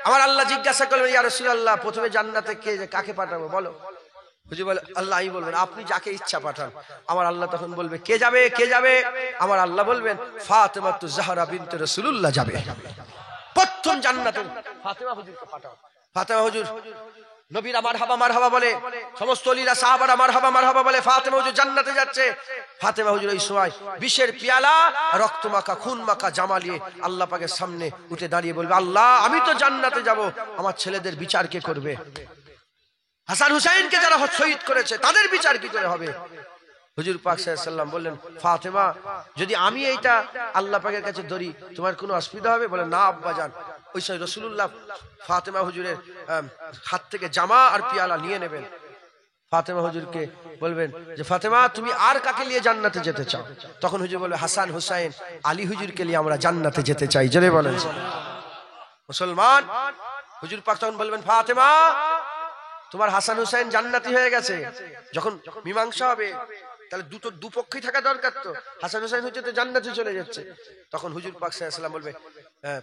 আমার আল্লাহ জিজ্ঞাসা করলেন, ইয়া রাসূলুল্লাহ, প্রথমে জান্নাতে কাকে পাঠাবো বলো? হুজুর বলে, আল্লাহ এই বলবেন, আপনি যাকে ইচ্ছা পাঠান। আমার আল্লাহ তখন বলবে, কে যাবে? কে যাবে? আমার আল্লাহ বলবেন, ফাতেমাতুজ জাহরা বিনতে রাসূলুল্লাহ যাবে। প্রথম জান্নাতে ফাতেমা হুজুরকে পাঠাও। ফাতেমা হুজুর নবীরা মারহাবা মারহাবা বলে, সমস্ত ওলিরা সাহাবারা মারহাবা মারহাবা বলে, ফাতেমা হুজুর জান্নাতে যাচ্ছে। ফাতেমা হুজুর ওই সময় বিষের পিয়ালা, রক্ত মাখা খুন মাখা জামা নিয়ে আল্লাহ পাকের সামনে উঠে দাঁড়িয়ে বলবে, আল্লাহ আমি তো জান্নাতে যাব, আমার ছেলেদের বিচার কে করবে? হাসান হুসাইনকে যারা শহীদ করেছে তাদের বিচার কি করে হবে? হুজুর পাক সাল্লাল্লাহু আলাইহি ওয়াসাল্লাম বললেন, ফাতেমা যদি আমি এইটা আল্লাহ পাকের কাছে ধরি তোমার কোনো অসুবিধা হবে? বলে, না আব্বাজান। ওই সময় রাসূলুল্লাহ ফাতেমা হুজুরের হাত থেকে জামা আর পিয়ালা নিয়ে নেবেন। ফাতেমা হুজুরকে বলবেন যে, ফাতেমা তুমি আর কাকে নিয়ে জান্নাতে যেতে চাও? তখন হুজুর বলবে, হাসান হুসাইন আলী হুজুরকে নিয়ে আমরা জান্নাতে যেতে চাই। জোরে বলেন মুসলমান। হুজুর পাক তখন বলবেন, ফাতেমা তোমার হাসান হুসাইন জান্নাতি হয়ে গেছে। যখন মীমাংসা হবে তাহলে দুপক্ষই থাকা দরকার, তো হাসান হুসাইন হচ্ছে তো জান্নাতে চলে যাচ্ছে। তখন হুজুর পাক সাল্লাল্লাহু আলাইহি ওয়াসাল্লাম বলবে,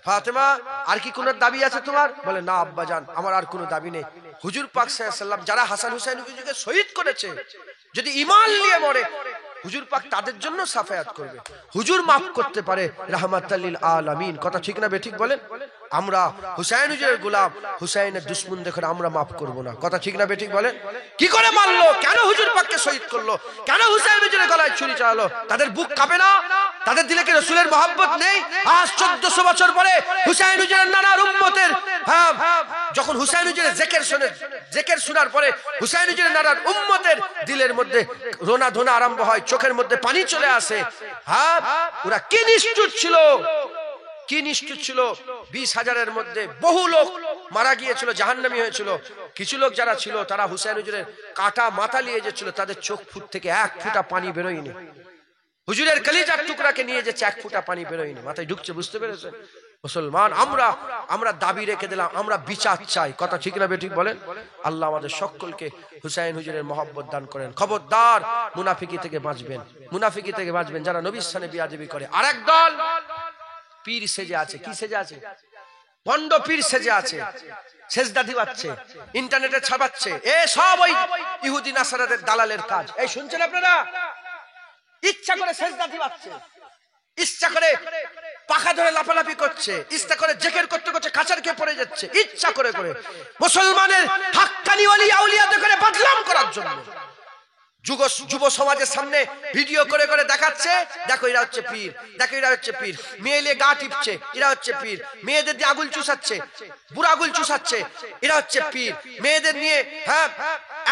ফাতেমা আর কি কোনো দাবি আছে তোমার? বলে, না আব্বাজান আমার আর কোনো দাবি নেই। হুজুর পাক সাল্লাল্লাহু আলাইহি ওয়াসাল্লাম যারা হাসান হুসাইন হুজুরকে শহীদ করেছে যদি ঈমান নিয়ে মরে, হুজুর পাক তাদের জন্য সাফায়াত করবে, হুজুর মাফ করতে পারে রাহমাতাল লিল আলামিন। কথা ঠিক না বেঠিক বলেন? আমরা হুসাইন হুজুরের গোলাম, হুসাইনের দুশমন দেখে আমরা মাফ করব না। কথা ঠিক না বেঠিক বলেন? কি করে মারলো? কেন হুজুর পাককে শহীদ করলো? কেন হুসাইন হুজুরের গলায় ছুরি চালালো? তাদের বুক কাঁপে না? তাদের দিলে কি রাসূলের মহব্বত নেই? আজ 1400 বছর পরে হুসাইন হুজুরের নানার উম্মতের যখন হুসাইন হুজুরের জিকির শোনার পরে হুসাইন হুজুরের নানার উম্মতের দিলের মধ্যে রোনা ধোনা আরম্ভ হয়, চোখের মধ্যে পানি চলে আসে। ওরা কি নিষ্ঠুর ছিল, কি নিষ্ঠুর ছিল। 20,000-এর মধ্যে বহু লোক মারা গিয়েছিল, জাহান্নামী হয়েছিল। কিছু লোক যারা ছিল তারা হুসাইন হুজুরের কাটা মাথা নিয়ে যাচ্ছিল, তাদের চোখ ফুট থেকে এক ফোঁটা পানি বেরোয়নি। হুজুরের কলিজার টুকরাকে নিয়ে যাচ্ছে, এক ফোঁটা পানি বেরোয়নি, মাথায় ঢুকছে। বুঝতে পেরেছেন মুসলমান? আমরা দাবি রেখে দিলাম, আমরা বিচার চাই। কথা ঠিক না বেঠিক বলেন? আল্লাহ আমাদের সকলকে হুসাইন হুজুরের মহব্বত দান করেন। খবরদার মুনাফিকি থেকে বাঁচবেন, মুনাফিকি থেকে বাঁচবেন যারা নবীর সানে বিয়াদবি করে। আরেক দল পীর সেজে আছে। কি সেজে আছে? ভণ্ড পীর সেজে আছে, সেজদা দিওয়াচ্ছে, ইন্টারনেটে ছাপাচ্ছে। এ সব ওই ইহুদি নাসারাদের দালালের কাজ। এই শুনছেন আপনারা? ইচ্ছা করে সেজদা দিওয়াচ্ছে, ইচ্ছা করে পাখা ধরে লাফালাফি করছে, ইচ্ছা করে জিকির করতে করতে কাঁচার খেয়ে পড়ে যাচ্ছে, ইচ্ছা করে করে মুসলমানের হাক্কানি ওলি আউলিয়াতে করে বদনাম করার জন্য। যুব সমাজের সামনে ভিডিও করে করে দেখাচ্ছে, দেখো এরা হচ্ছে পীর, দেখো এরা হচ্ছে পীর। মেয়ে নিয়ে গা টিপছে, এরা হচ্ছে পীর। মেয়েদের দিয়ে আগুল চুষাচ্ছে, বুড়া আগুল চুষাচ্ছে, এরা হচ্ছে পীর। মেয়েদের নিয়ে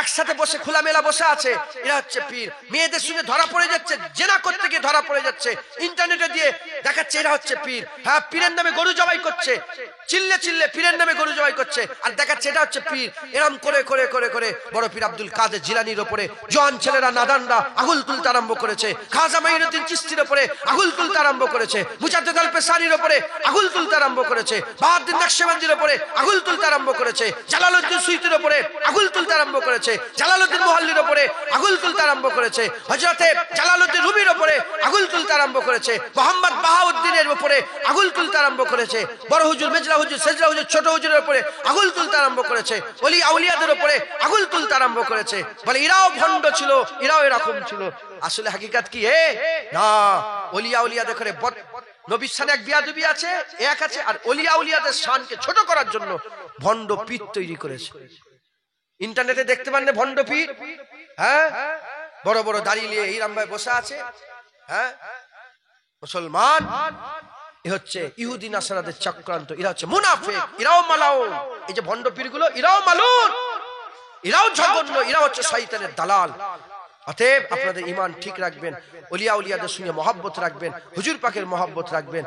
একসাথে বসে খোলামেলা বসে আছে, এরা হচ্ছে পীর। মেয়েদের সঙ্গে ধরা পড়ে যাচ্ছে, জেনা করতে গিয়ে ধরা পড়ে যাচ্ছে, ইন্টারনেটে দিয়ে দেখাচ্ছে এরা হচ্ছে পীর। পীরের নামে গরু জবাই করছে, চিল্লে চিল্লে পীরের নামে গরু জবাই করছে, আর দেখাচ্ছে এটা হচ্ছে পীর। এরম করে করে করে করে বড় পীর আব্দুল কাদের জিলানীর উপরে জোয়ান ছেলেরা নাদানরা আগুল তুলতে আরম্ভ করেছে। খাজা মাইনুদ্দিন চিশতির উপরে আগুল তুলতে আরম্ভ করেছে। মুজাদ্দেদ আল পেশানির উপরে আগুল তুলতে আরম্ভ করেছে। বাহাউদ্দিন নকশবন্দির উপরে আগুল তুলতে আরম্ভ করেছে। জালালউদ্দিন সুয়ুতির উপরে আগুল তুলতে আরম্ভ করেছে। জালালউদ্দিন মুহাল্লির উপরে আগুল তুলতে আরম্ভ করেছে। হযরতে জালালউদ্দিন রুমির উপরে আগুল তুলতে আরম্ভ করেছে। মোহাম্মদ বাহাউদ্দিনের উপরে আগুল তুলতে আরম্ভ করেছে। বড় হুজুর, মেজলা হুজুর, সেজলা হুজুর, ছোট হুজুরের উপরে আগুল তুলতে আরম্ভ করেছে। ওলি আউলিয়াদের উপরে আগুল তুলতে আরম্ভ করেছে। বলে এরাও ভণ্ড ছিল, এরাও এরকম ছিল। আসলে হাকিকাত কি? না, ওলি আউলিয়াদের করে নবীর শানে এক বিয়াদবি আছে, এক আছে, আর ওলি আউলিয়াদের শানকে ছোট করার জন্য ভণ্ড পীর তৈরি করেছে। ইন্টারনেটে দেখতে পান না ভণ্ড পীর, বড় বড় দাড়ি নিয়ে এইরাম ভাই বসে আছে। মুসলমান, এ হচ্ছে ইহুদি নাসারাদের চক্রান্ত। এরা হচ্ছে মুনাফিক, এরাও মালাউন। এই যে ভণ্ড পীরগুলো, এরাও মালুন, এরাও জঘন্য, এরা হচ্ছে শয়তানের দালাল। অতএব আপনাদের ঈমান ঠিক রাখবেন, ওলিয়া উলিয়াদের সঙ্গে মহব্বত রাখবেন, হুজুর পাকের মহব্বত রাখবেন।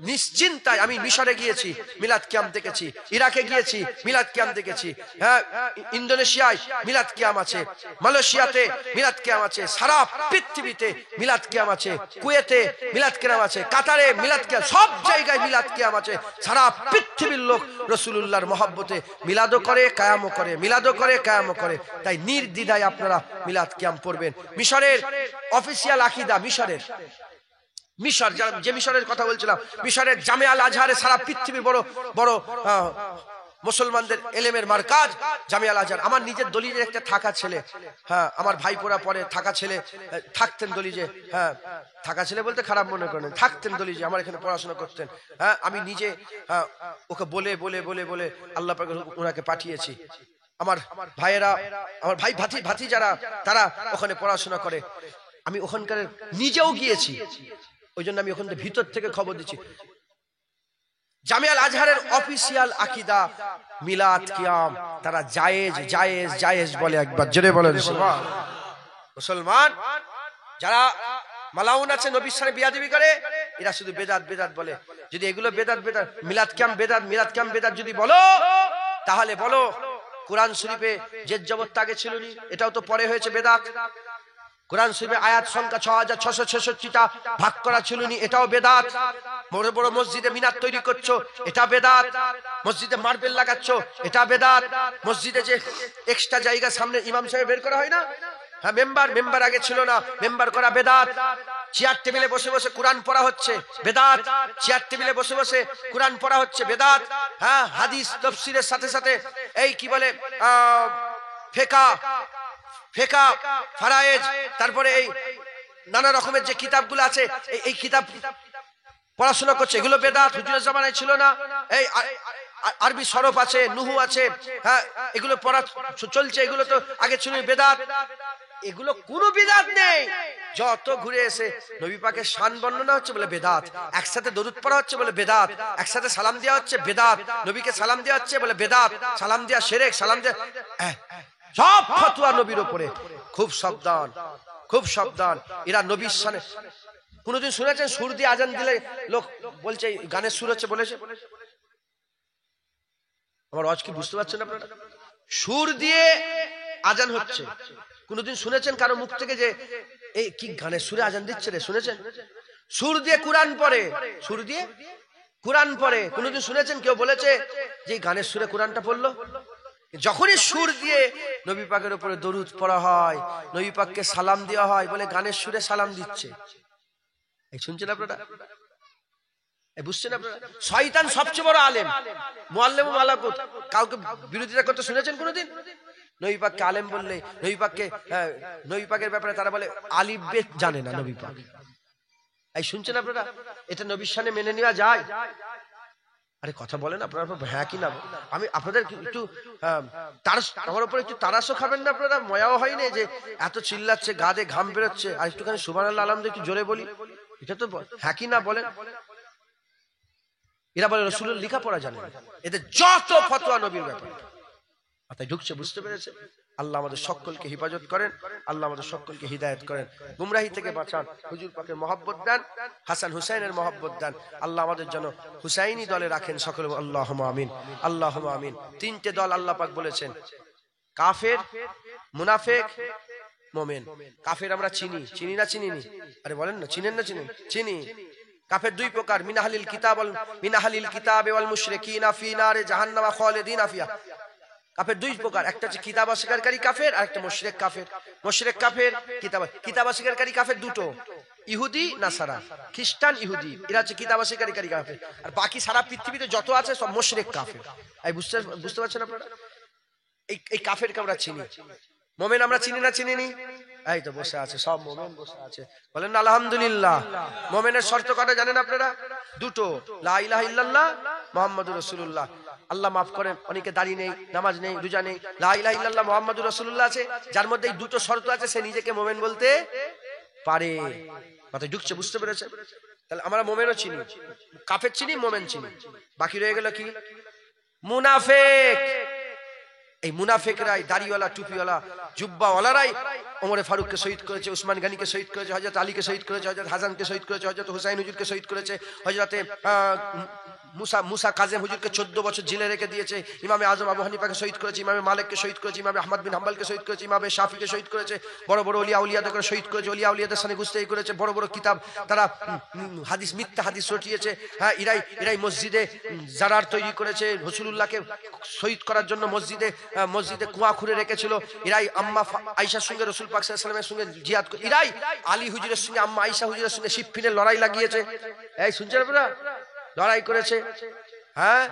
নিশ্চিন্তায় আমি মিশরে গিয়েছি, মিলাদ কিয়াম দেখেছি। ইরাকে গিয়েছি, মিলাদ কিয়াম দেখেছি। ইন্দোনেশিয়ায় মিলাদ কিয়াম আছে, মালয়েশিয়াতে মিলাদ কিয়াম আছে, সারা পৃথিবীতে মিলাদ কিয়াম আছে, কুয়েতে মিলাদ কিয়াম আছে, কাতারে মিলাদ কিয়াম, সব জায়গায় মিলাদ কিয়াম আছে। সারা পৃথিবীর লোক রাসূলুল্লাহর মহব্বতে মিলাদও করে, কায়ামও করে, মিলাদও করে, কায়ামও করে। তাই নির্দ্বিধায় আপনারা মিলাদ কিয়াম পড়বেন। মিশরের অফিসিয়াল আকীদা, মিশর যে মিশরের কথা বলছিলাম, মিশরের জামে আল আজহারে সারা পৃথিবীর বড় বড় মুসলমানদের এলেমের মার্কাজ জামিয়া আল আজহার। আমার নিজের দলিলের একটা থাকা ছেলে, হ্যাঁ আমার ভাইপোরা পরে থাকা ছেলে থাকতেন দলিজে, হ্যাঁ থাকা ছেলে বলতে খারাপ মনে করেন, থাকতেন দলিজে, আমার এখানে পড়াশোনা করতেন। হ্যাঁ আমি নিজে ওকে বলে বলে বলে বলে আল্লাহ পাক ওনাকে পাঠিয়েছি। আমার ভাইয়েরা, আমার ভাই ভাতি যারা, তারা ওখানে পড়াশোনা করে। আমি ওখানকার নিজেও গিয়েছি, ওই জন্য আমি ওখান থেকে ভিতর থেকে খবর দিচ্ছি। জামিয়া আল আজহারের অফিসিয়াল আকীদা মিলাদ কিয়াম, তারা জায়েজ জায়েজ জায়েজ বলে, একবার জোরে বলেন সুবহান। মুসলমান যারা মালাউন আছে, নবীর সাথে বিয়াদবি করে, এরা শুধু বেদাত বেদাত বলে। যদি এগুলো বেদাত বেদাত, মিলাদ কিয়াম বেদাত, মিলাদ কিয়াম বেদাত যদি বলো, তাহলে বলো কোরআন শরীফে জেদ জবর আগে ছিল নি, এটাও তো পরে হয়েছে বেদাত। কোরআন শরীফে আয়াত সংখ্যা 6666টা ভাগ করা ছিল নি, এটাও বেদাত। বড় বড় মসজিদে মিনার তৈরি করছো, এটা বেদাত। মসজিদে মার্বেল লাগাচ্ছো, এটা বেদাত। মসজিদে যে এক্সট্রা জায়গা সামনে ইমাম সাহেব বের করা হয় না, হ্যাঁ মেম্বার আগে ছিল না, মেম্বার করা বেদাত। চেয়ার টেবিলে বসে বসে কোরআন পড়া হচ্ছে, বেদাত। চেয়ার টেবিলে বসে বসে কোরআন পড়া হচ্ছে, বেদাত। হ্যাঁ হাদিস তাফসীরের সাথে সাথে এই কি বলে ফেকা ফারায়েজ, তারপরে এই নানা রকমের যে কিতাবগুলো আছে, এই কিতাব পড়াশোনা করছে, এগুলো বেদাত। হুজুরের জামানায় ছিল না। এই আরবি সরফ আছে, নুহু আছে, হ্যাঁ এগুলো পড়া চলছে, এগুলো তো আগে ছিল বেদাত। এগুলো কোনো বিদাত নেই। যত ঘুরে এসে নবী পাকের শান বর্ণনা হচ্ছে বলে বেদাত, একসাথে দরুদ পড়া হচ্ছে বলে বেদাত, একসাথে সালাম দেওয়া হচ্ছে বেদাত, নবীকে সালাম দেওয়া হচ্ছে বলে বেদাত, সালাম দেওয়া শিরক, সালাম দেওয়া সব ফতোয়া নবীর উপরে। খুব সাবধান, খুব সাবধান। এরা নবীর শানে, কোনদিন শুনেছেন সুর দিয়ে আজান দিলে লোক বলছে গানের সুর হচ্ছে বলেছে? আমার আওয়াজ কি বুঝতে পারছেন আপনারা? সুর দিয়ে আজান হচ্ছে, কোনদিন শুনেছেন কারো মুখ থেকে যে এই কি গানের সুরে আজান দিচ্ছে রে? শুনেছেন? সুর দিয়ে কোরআন পড়ে, সুর দিয়ে কোরআন পড়ে, কোনদিন শুনেছেন কেউ বলেছে যে গানের সুরে কোরআনটা পড়লো? যখনই সুর দিয়ে নবী পাকের উপরে দরুদ পড়া হয়, নবী পাককে সালাম দেওয়া হয়, বলে গানের সুরে সালাম দিচ্ছে। এই শুনছেন আপনারা? বুঝছেন আপনারা? শয়তান সবচেয়ে বড় আলেম, মুআল্লিম ও মালাকুত। কাউকে বিরোধিতা করতে শুনেছেন কোনদিন? নবী পাককে আলেম বললে, নবী পাকের ব্যাপারে তারা বলে আলিফ বে জানে না নবী পাক। এই শুনছেন আপনারা? এটা নবীর শানে মেনে নেওয়া যায়? আরে কথা বলেন আপনারা, হ্যাঁ কি না? আমি আপনাদের একটু আমার উপরে একটু তারাসও খাবেন না আপনারা? ময়াও হয়নি যে এত চিল্লাচ্ছে, গাদে ঘাম বেরোচ্ছে, আর একটুখানি সুবহানাল্লাহ আলহামদুলিল্লাহ একটু জোরে বলি, এটা তো হ্যাঁ কি না বলেন? এরা বলে রাসূলের লেখাপড়া জানে না। এদের যত ফতোয়া নবীর ব্যাপারে মাথায় ঢুকছে, বুঝতে পেরেছে? আল্লাহ আমাদের সকলকে হেফাজত করেন, আল্লাহ আমাদের সকলকে হিদায়াত করেন, গুমরাহি থেকে বাঁচান, হুজুর পাকের মহব্বত দেন, হাসান হুসাইনের মহব্বত দেন। আল্লাহ আমাদের জন্য হুসাইনি দলে রাখেন সকলে, আল্লাহুম্মা আমিন, আল্লাহুম্মা আমিন। তিনটে দল আল্লাহ পাক বলেছেন, কাফের, মুনাফিক, মুমিন। কাফের আমরা চিনি না চিনিনি? আরে বলেন না, চিনেন না চিনেন? চিনি। কাফের দুই প্রকার, মিনাহালিল কিতাব ওয়াল মুশরিকিনা ফি নারে জাহান্নাম খালিদিনা ফিহা। কাফের দুই প্রকার, একটা হচ্ছে কিতাব অস্বীকারী কাফের, আর একটা মুশরিক কাফের। মুশরিক কাফের, কিতাব অস্বীকারী কাফের দুটো, ইহুদি নাসারা, খ্রিস্টান ইহুদি, এরা হচ্ছে কিতাব অস্বীকারী কাফের। আর বাকি সারা পৃথিবীতে যত আছে সব মুশরিক কাফের। এই বুঝতে পারছেন আপনারা? এই কাফেরকে আমরা চিনি। মুমিন আমরা চিনি না চিনিনি? এই তো বসে আছে, সব মুমিন বসে আছে, বলেন না আলহামদুলিল্লাহ। মুমিনের শর্ত কটা জানেন আপনারা? দুটো, লা ইলাহা ইল্লাল্লাহ মুহাম্মাদুর রাসূলুল্লাহ। আল্লাহ মাফ করেন, অনেকে দাড়ি নেই, নামাজ নেই, রোজা নেই, লা ইলাহা ইল্লাল্লাহ মুহাম্মাদুর রাসূলুল্লাহ আছে, যার মধ্যে এই দুটো শর্ত আছে, সে নিজেকে মুমিন বলতে পারে। মাথায় ঢুকছে, বুঝতে পেরেছে? তাহলে আমরা মুমিনও চিনি, কাফের চিনি, মুমিন চিনি, বাকি রয়ে গেল কি? মুনাফিক। এই মুনাফিকরাই, দাড়িওয়ালা, টুপিওয়ালা, জুব্বাওয়ালারাই ওমরে ফারুককে শহীদ করেছে, উসমান গনিকে শহীদ করেছে, হযরত আলীকে শহীদ করেছে, হযরত হাসানকে শহীদ করেছে, হযরত হুসাইন হুজুরকে শহীদ করেছে, হযরত মুসা কাজেম হুজুরকে 14 বছর জেলে রেখে দিয়েছে, ইমামে আজম আবু হানিফাকে শহীদ করেছে, ইমামে মালিককে শহীদ করেছে, ইমামে আহমদ বিন হাম্বলকে শহীদ করেছে, ইমামে শাফিকে শহীদ করেছে, বড় বড় ওলিয়া উলিয়াদেরকে শহীদ করেছে, ওলিয়া উলিয়াদের সাথে গুস্তাখি করেছে, বড় বড় কিতাব তারা হাদিস, মিথ্যা হাদিস রটিয়েছে। হ্যাঁ, এরাই মসজিদে জারার তৈরি করেছে, রাসূলুল্লাহকে শহীদ করার জন্য মসজিদে কুয়া খুঁড়ে রেখেছিল। এরাই আম্মা আয়েশার সঙ্গে রাসূল পাক সাল্লাল্লাহু আলাইহি ওয়াসাল্লামের সঙ্গে জিহাদ, এরাই আলী হুজুরের সঙ্গে আম্মা আয়েশা হুজুরের সঙ্গে সিফফিনের লড়াই লাগিয়েছে। এই শুনছেন আপনারা? লড়াই করেছে। হ্যাঁ,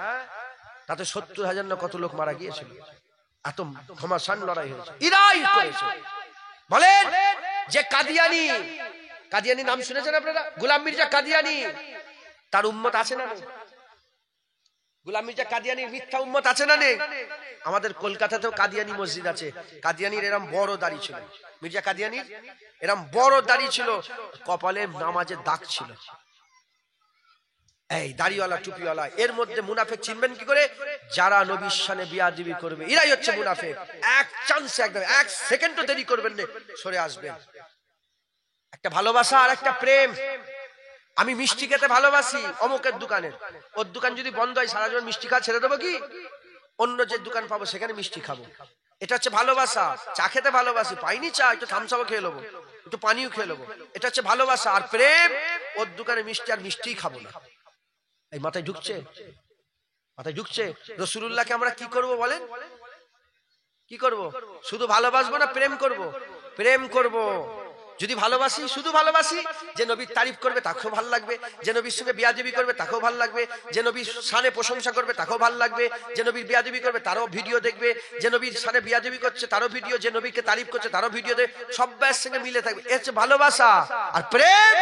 তাতে 70,000 না কত লোক মারা গিয়েছিল। এত ঘমাসান লড়াই হয়েছে, ইরাই করেছে। বলেন যে কাদিয়ানি, কাদিয়ানি নাম শুনেছেন আপনারা? গোলাম মির্জা কাদিয়ানি, তার উম্মত আছে না নেই? গোলাম মির্জা কাদিয়ানির মিথ্যা উম্মত আছে না নেই? আমাদের কলকাতাতেও কাদিয়ানি মসজিদ আছে। কাদিয়ানির এরম বড় দাড়ি ছিল, মির্জা কাদিয়ানির এরম বড় দাড়ি ছিল, কপালে নামাজের দাগ ছিল, এই দাড়িওয়ালা টুপিওয়ালা। এর মধ্যে মুনাফিক চিনবেন কি করে? যারা নবীর শানে বিয়াদবি করবে, এরাই হচ্ছে মুনাফিক। এক চান্সে, একদম এক সেকেন্ডও দেরি করবেন না, সরে আসবেন। একটা ভালোবাসা আর একটা প্রেম। আমি মিষ্টি খেতে ভালোবাসি অমুকের দোকানের, ওর দোকান যদি বন্ধ হয় সারা জীবন মিষ্টি খাওয়া ছেড়ে দেবো কি? অন্য যে দোকান পাবো সেখানে মিষ্টি খাবো। এটা হচ্ছে ভালোবাসা। চা খেতে ভালোবাসি, পাইনি চা, একটু থামসাপও খেয়ে নেবো, একটু পানিও খেয়ে নেবো, এটা হচ্ছে ভালোবাসা। আর প্রেম, ওর দোকানে মিষ্টি আর মিষ্টিই খাবো না। এই মাথায় ঢুকছে? মাথায় ঢুকছে? রাসূলুল্লাহকে আমরা কি করব বলেন? কি করব? শুধু ভালোবাসবো না প্রেম করব? প্রেম করব। যদি ভালোবাসি, শুধু ভালোবাসি, যে নবীর তারিফ করবে তাকেও ভালো লাগবে, যে নবীর সঙ্গে বিয়াদবি করবে তাকেও ভালো লাগবে, যে নবীর শানে প্রশংসা করবে তাকেও ভালো লাগবে, যে নবীর বিয়াদবি করবে তারও ভিডিও দেখবে, যে নবীর শানে বিয়াদবি করছে তারও ভিডিও, যে নবীকে তারিফ করছে তারও ভিডিও দেখবে, সব ব্যাস সঙ্গে মিলে থাকবে। এ হচ্ছে ভালোবাসা। আর প্রেম,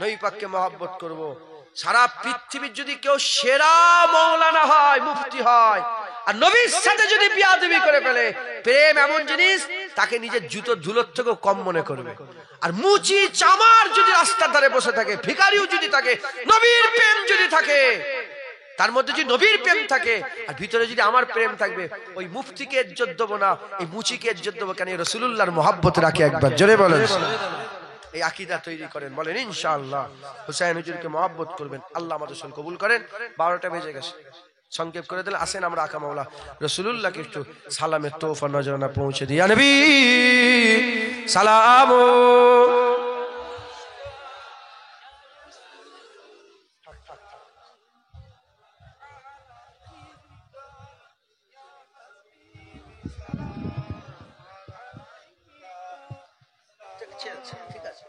নবী পাককে মহব্বত করব। সারা পৃথিবীর যদি কেউ সেরা মাওলানা হয়, মুফতি হয়, আর নবীর সাথে যদি বিয়াদবি করে ফেলে, প্রেম এমন জিনিস তাকে নিজের জুতো ধুলোর থেকেও কম মনে করবে। আর মুচি চামার যদি রাস্তার ধারে বসে থাকে, ভিখারিও যদি থাকে, নবীর প্রেম যদি থাকে, তার মধ্যে যদি নবীর প্রেম থাকে আর ভিতরে যদি আমার প্রেম থাকবে, ওই মুফতিকে ইজ্জত দেবো না, এই মুচিকে ইজ্জত দেবো কেন? রাসূলুল্লাহর মহব্বত রাখে। একবার জোরে বলেন। এই আকীদা তৈরি করেন, বলেন ইনশাআল্লাহ। হুসাইন হুজুরকে মহব্বত করবেন, আল্লাহ আমাদের সঙ্গে কবুল করেন। 12টা বেজে গেছে, সংক্ষেপ করে দিলে আসেন আমরা আকা মাওলা রাসূলুল্লাহকে একটু সালামের তোহফা নজরানা পৌঁছে দিই। ইয়া নবী সালাম। ঠিক আছে,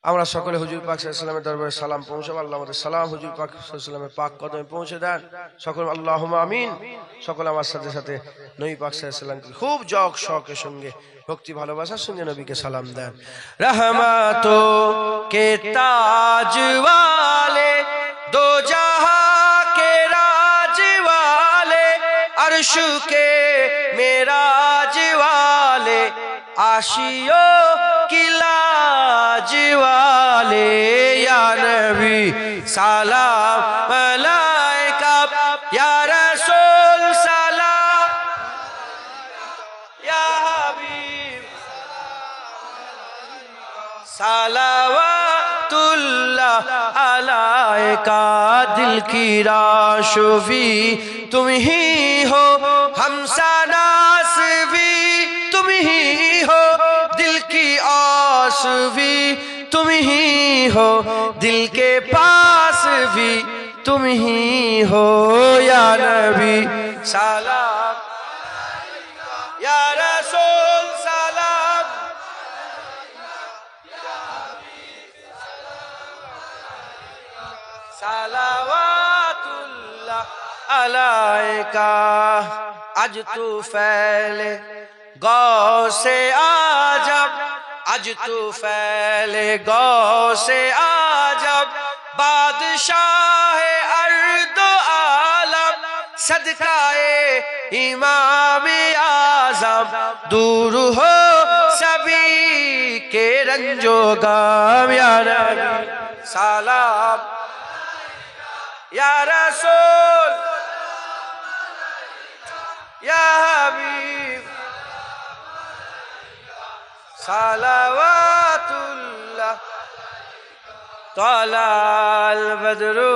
আমরা সকলে হুজুর পাক সাল্লাল্লাহু আলাইহি ওয়াসাল্লামের দরবারে সালাম পৌঁছাবো। আল্লাহ আমাদের সালাম হুজুর পাক সাল্লাল্লাহু আলাইহি ওয়াসাল্লামের পাক কদমে পৌঁছে দেন। সকল আল্লাহুম্মা আমিন। সকল আমার সাথে সাথে নবী পাক সাল্লাল্লাহু আলাইহি ওয়াসাল্লামকে খুব জগ শখের সঙ্গে, ভক্তি ভালোবাসার সঙ্গে নবীকে সালাম দেন। রহমাতো কে তাজ ওয়ালে, দো জাহাঁ কে রাজ ওয়ালে, अर्श के मेराज वाले, आशियो की लाज वाले, या नबी सलाम अलैका, या रसूल सलाम, या हबीब सलावतुल्लाह अलैका। दिल की राशुफी तुम ही हो, हमसनास भी तुम ही हो, दिल की आस भी तुम ही हो, दिल के पास भी तुम ही हो, या नबी सलाम, या रसूल सलाम, सलावतुल्लाह अलैका। आज तू फैले गौ से आजब, आज तू फैले गौ से आजब, बादशाह अर्द आलम, सदकाए इमाम आज़म, दूर हो सभी के रंजो गम, या नबी सलाम, या रसूल, या हबीब सलावतुल्लाह। तलाल बदरु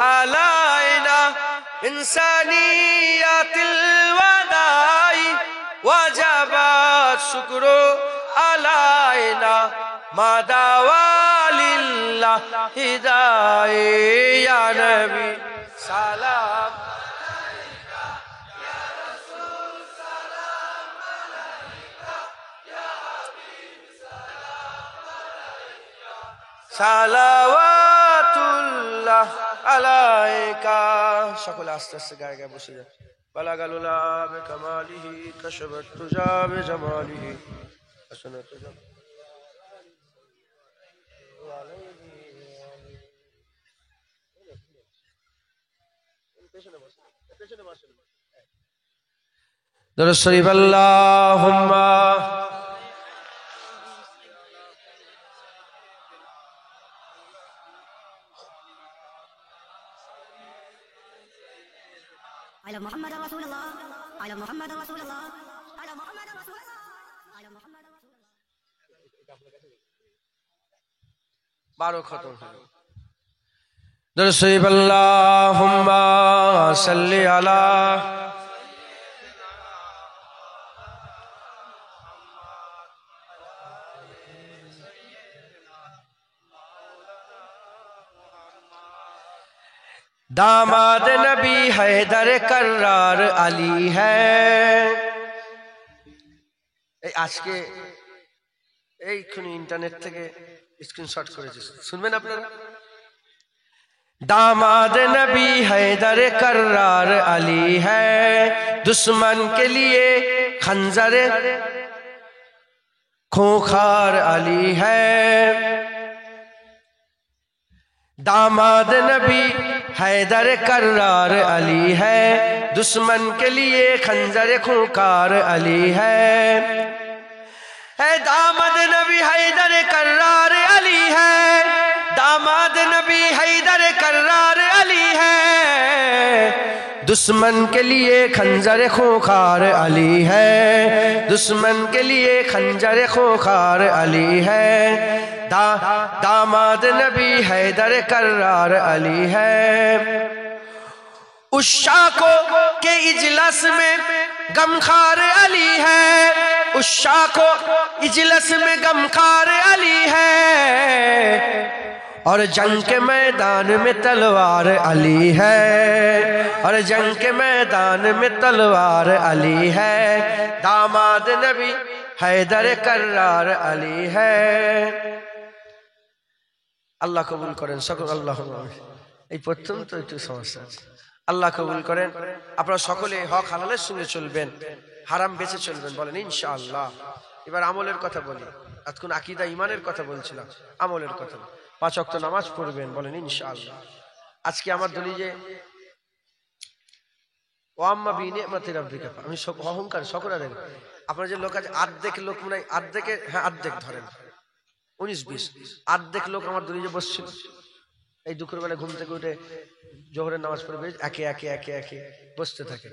अलैना इंसानियतिल वदाई, वजबत शुक्रू अलैना मादावालिल्लाह हिदाए, या नबी सलाम, सलावतुल्लाह আলাইকা। সকলে আস্তে আস্তে গায়ে গায়ে বসে যায়। বালাগাল উলা বিকামালিহি কাশাফাত তুজা বিজামালিহি হাসানাত দরুদ শরীফ আল্লাহুম্মা على محمد رسول الله على محمد رسول الله على محمد رسول الله على محمد رسول الله 12 খতম হলো। দরুদ শরীফ আল্লাহুম্মা সাল্লি আলা दामाद नबी हैदर कर्रार अली है। আজকে এইখানে ইন্টারনেট থেকে স্ক্রিনশট করেছি, শুনবেন আপনারা। दामाद नबी हैदर कर्रार अली है, दुश्मन के लिए खंजर खूंखार अली है। दामाद नबी हैदर कर्रार अली है, दुश्मन के लिए खंजर खूंखार अली है। दामाद नबी हैदर कर्रार अली है, दामाद नबी हैदर कर्रार अली है, दुश्मन के लिए खंजर खूंखार अली है, दुश्मन के लिए खंजर खूंखार अली है। दामाद नबी हैदर कर्रार अली है। उशाकों के इजलास में गमखार अली है, उशाकों इजलास में गमखार अली है, और जंग के मैदान में तलवार अली है, और जंग के मैदान में तलवार अली है। दामाद नबी हैदर कर्रार अली है। আল্লাহ কবুল করেন সকল। আল্লাহুম্মা আমিন। এই প্রথম তো একটু সমস্যা আছে, আল্লাহ কবুল করেন। আপনারা সকলে হক হালালের সঙ্গে চলবেন, হারাম বেঁচে চলবেন, বলেন ইনশাআল্লাহ। এবার আমলের কথা বলি। এতক্ষণ আকীদা ঈমানের কথা বলছিলাম, আমলের কথা। 5 ওয়াক্ত নামাজ পড়বেন, বলেন ইনশাআল্লাহ। আজকে আমার দলি যে ওয়াম্মা বিনিআমাতি রাব্বিকা, আমি অহংকার সকল আদেন। আপনার যে লোক আছে আর্ধেক লোক, মনে হয় আর্ধেকে, হ্যাঁ আর্ধেক ধরেন, 19-20 আর্ধেক লোক আমার দূরে যে বসছিল, এই দুপুর বেলা ঘুম থেকে উঠে জোহরের নামাজ পড়বে, একে একে একে একে বসতে থাকে।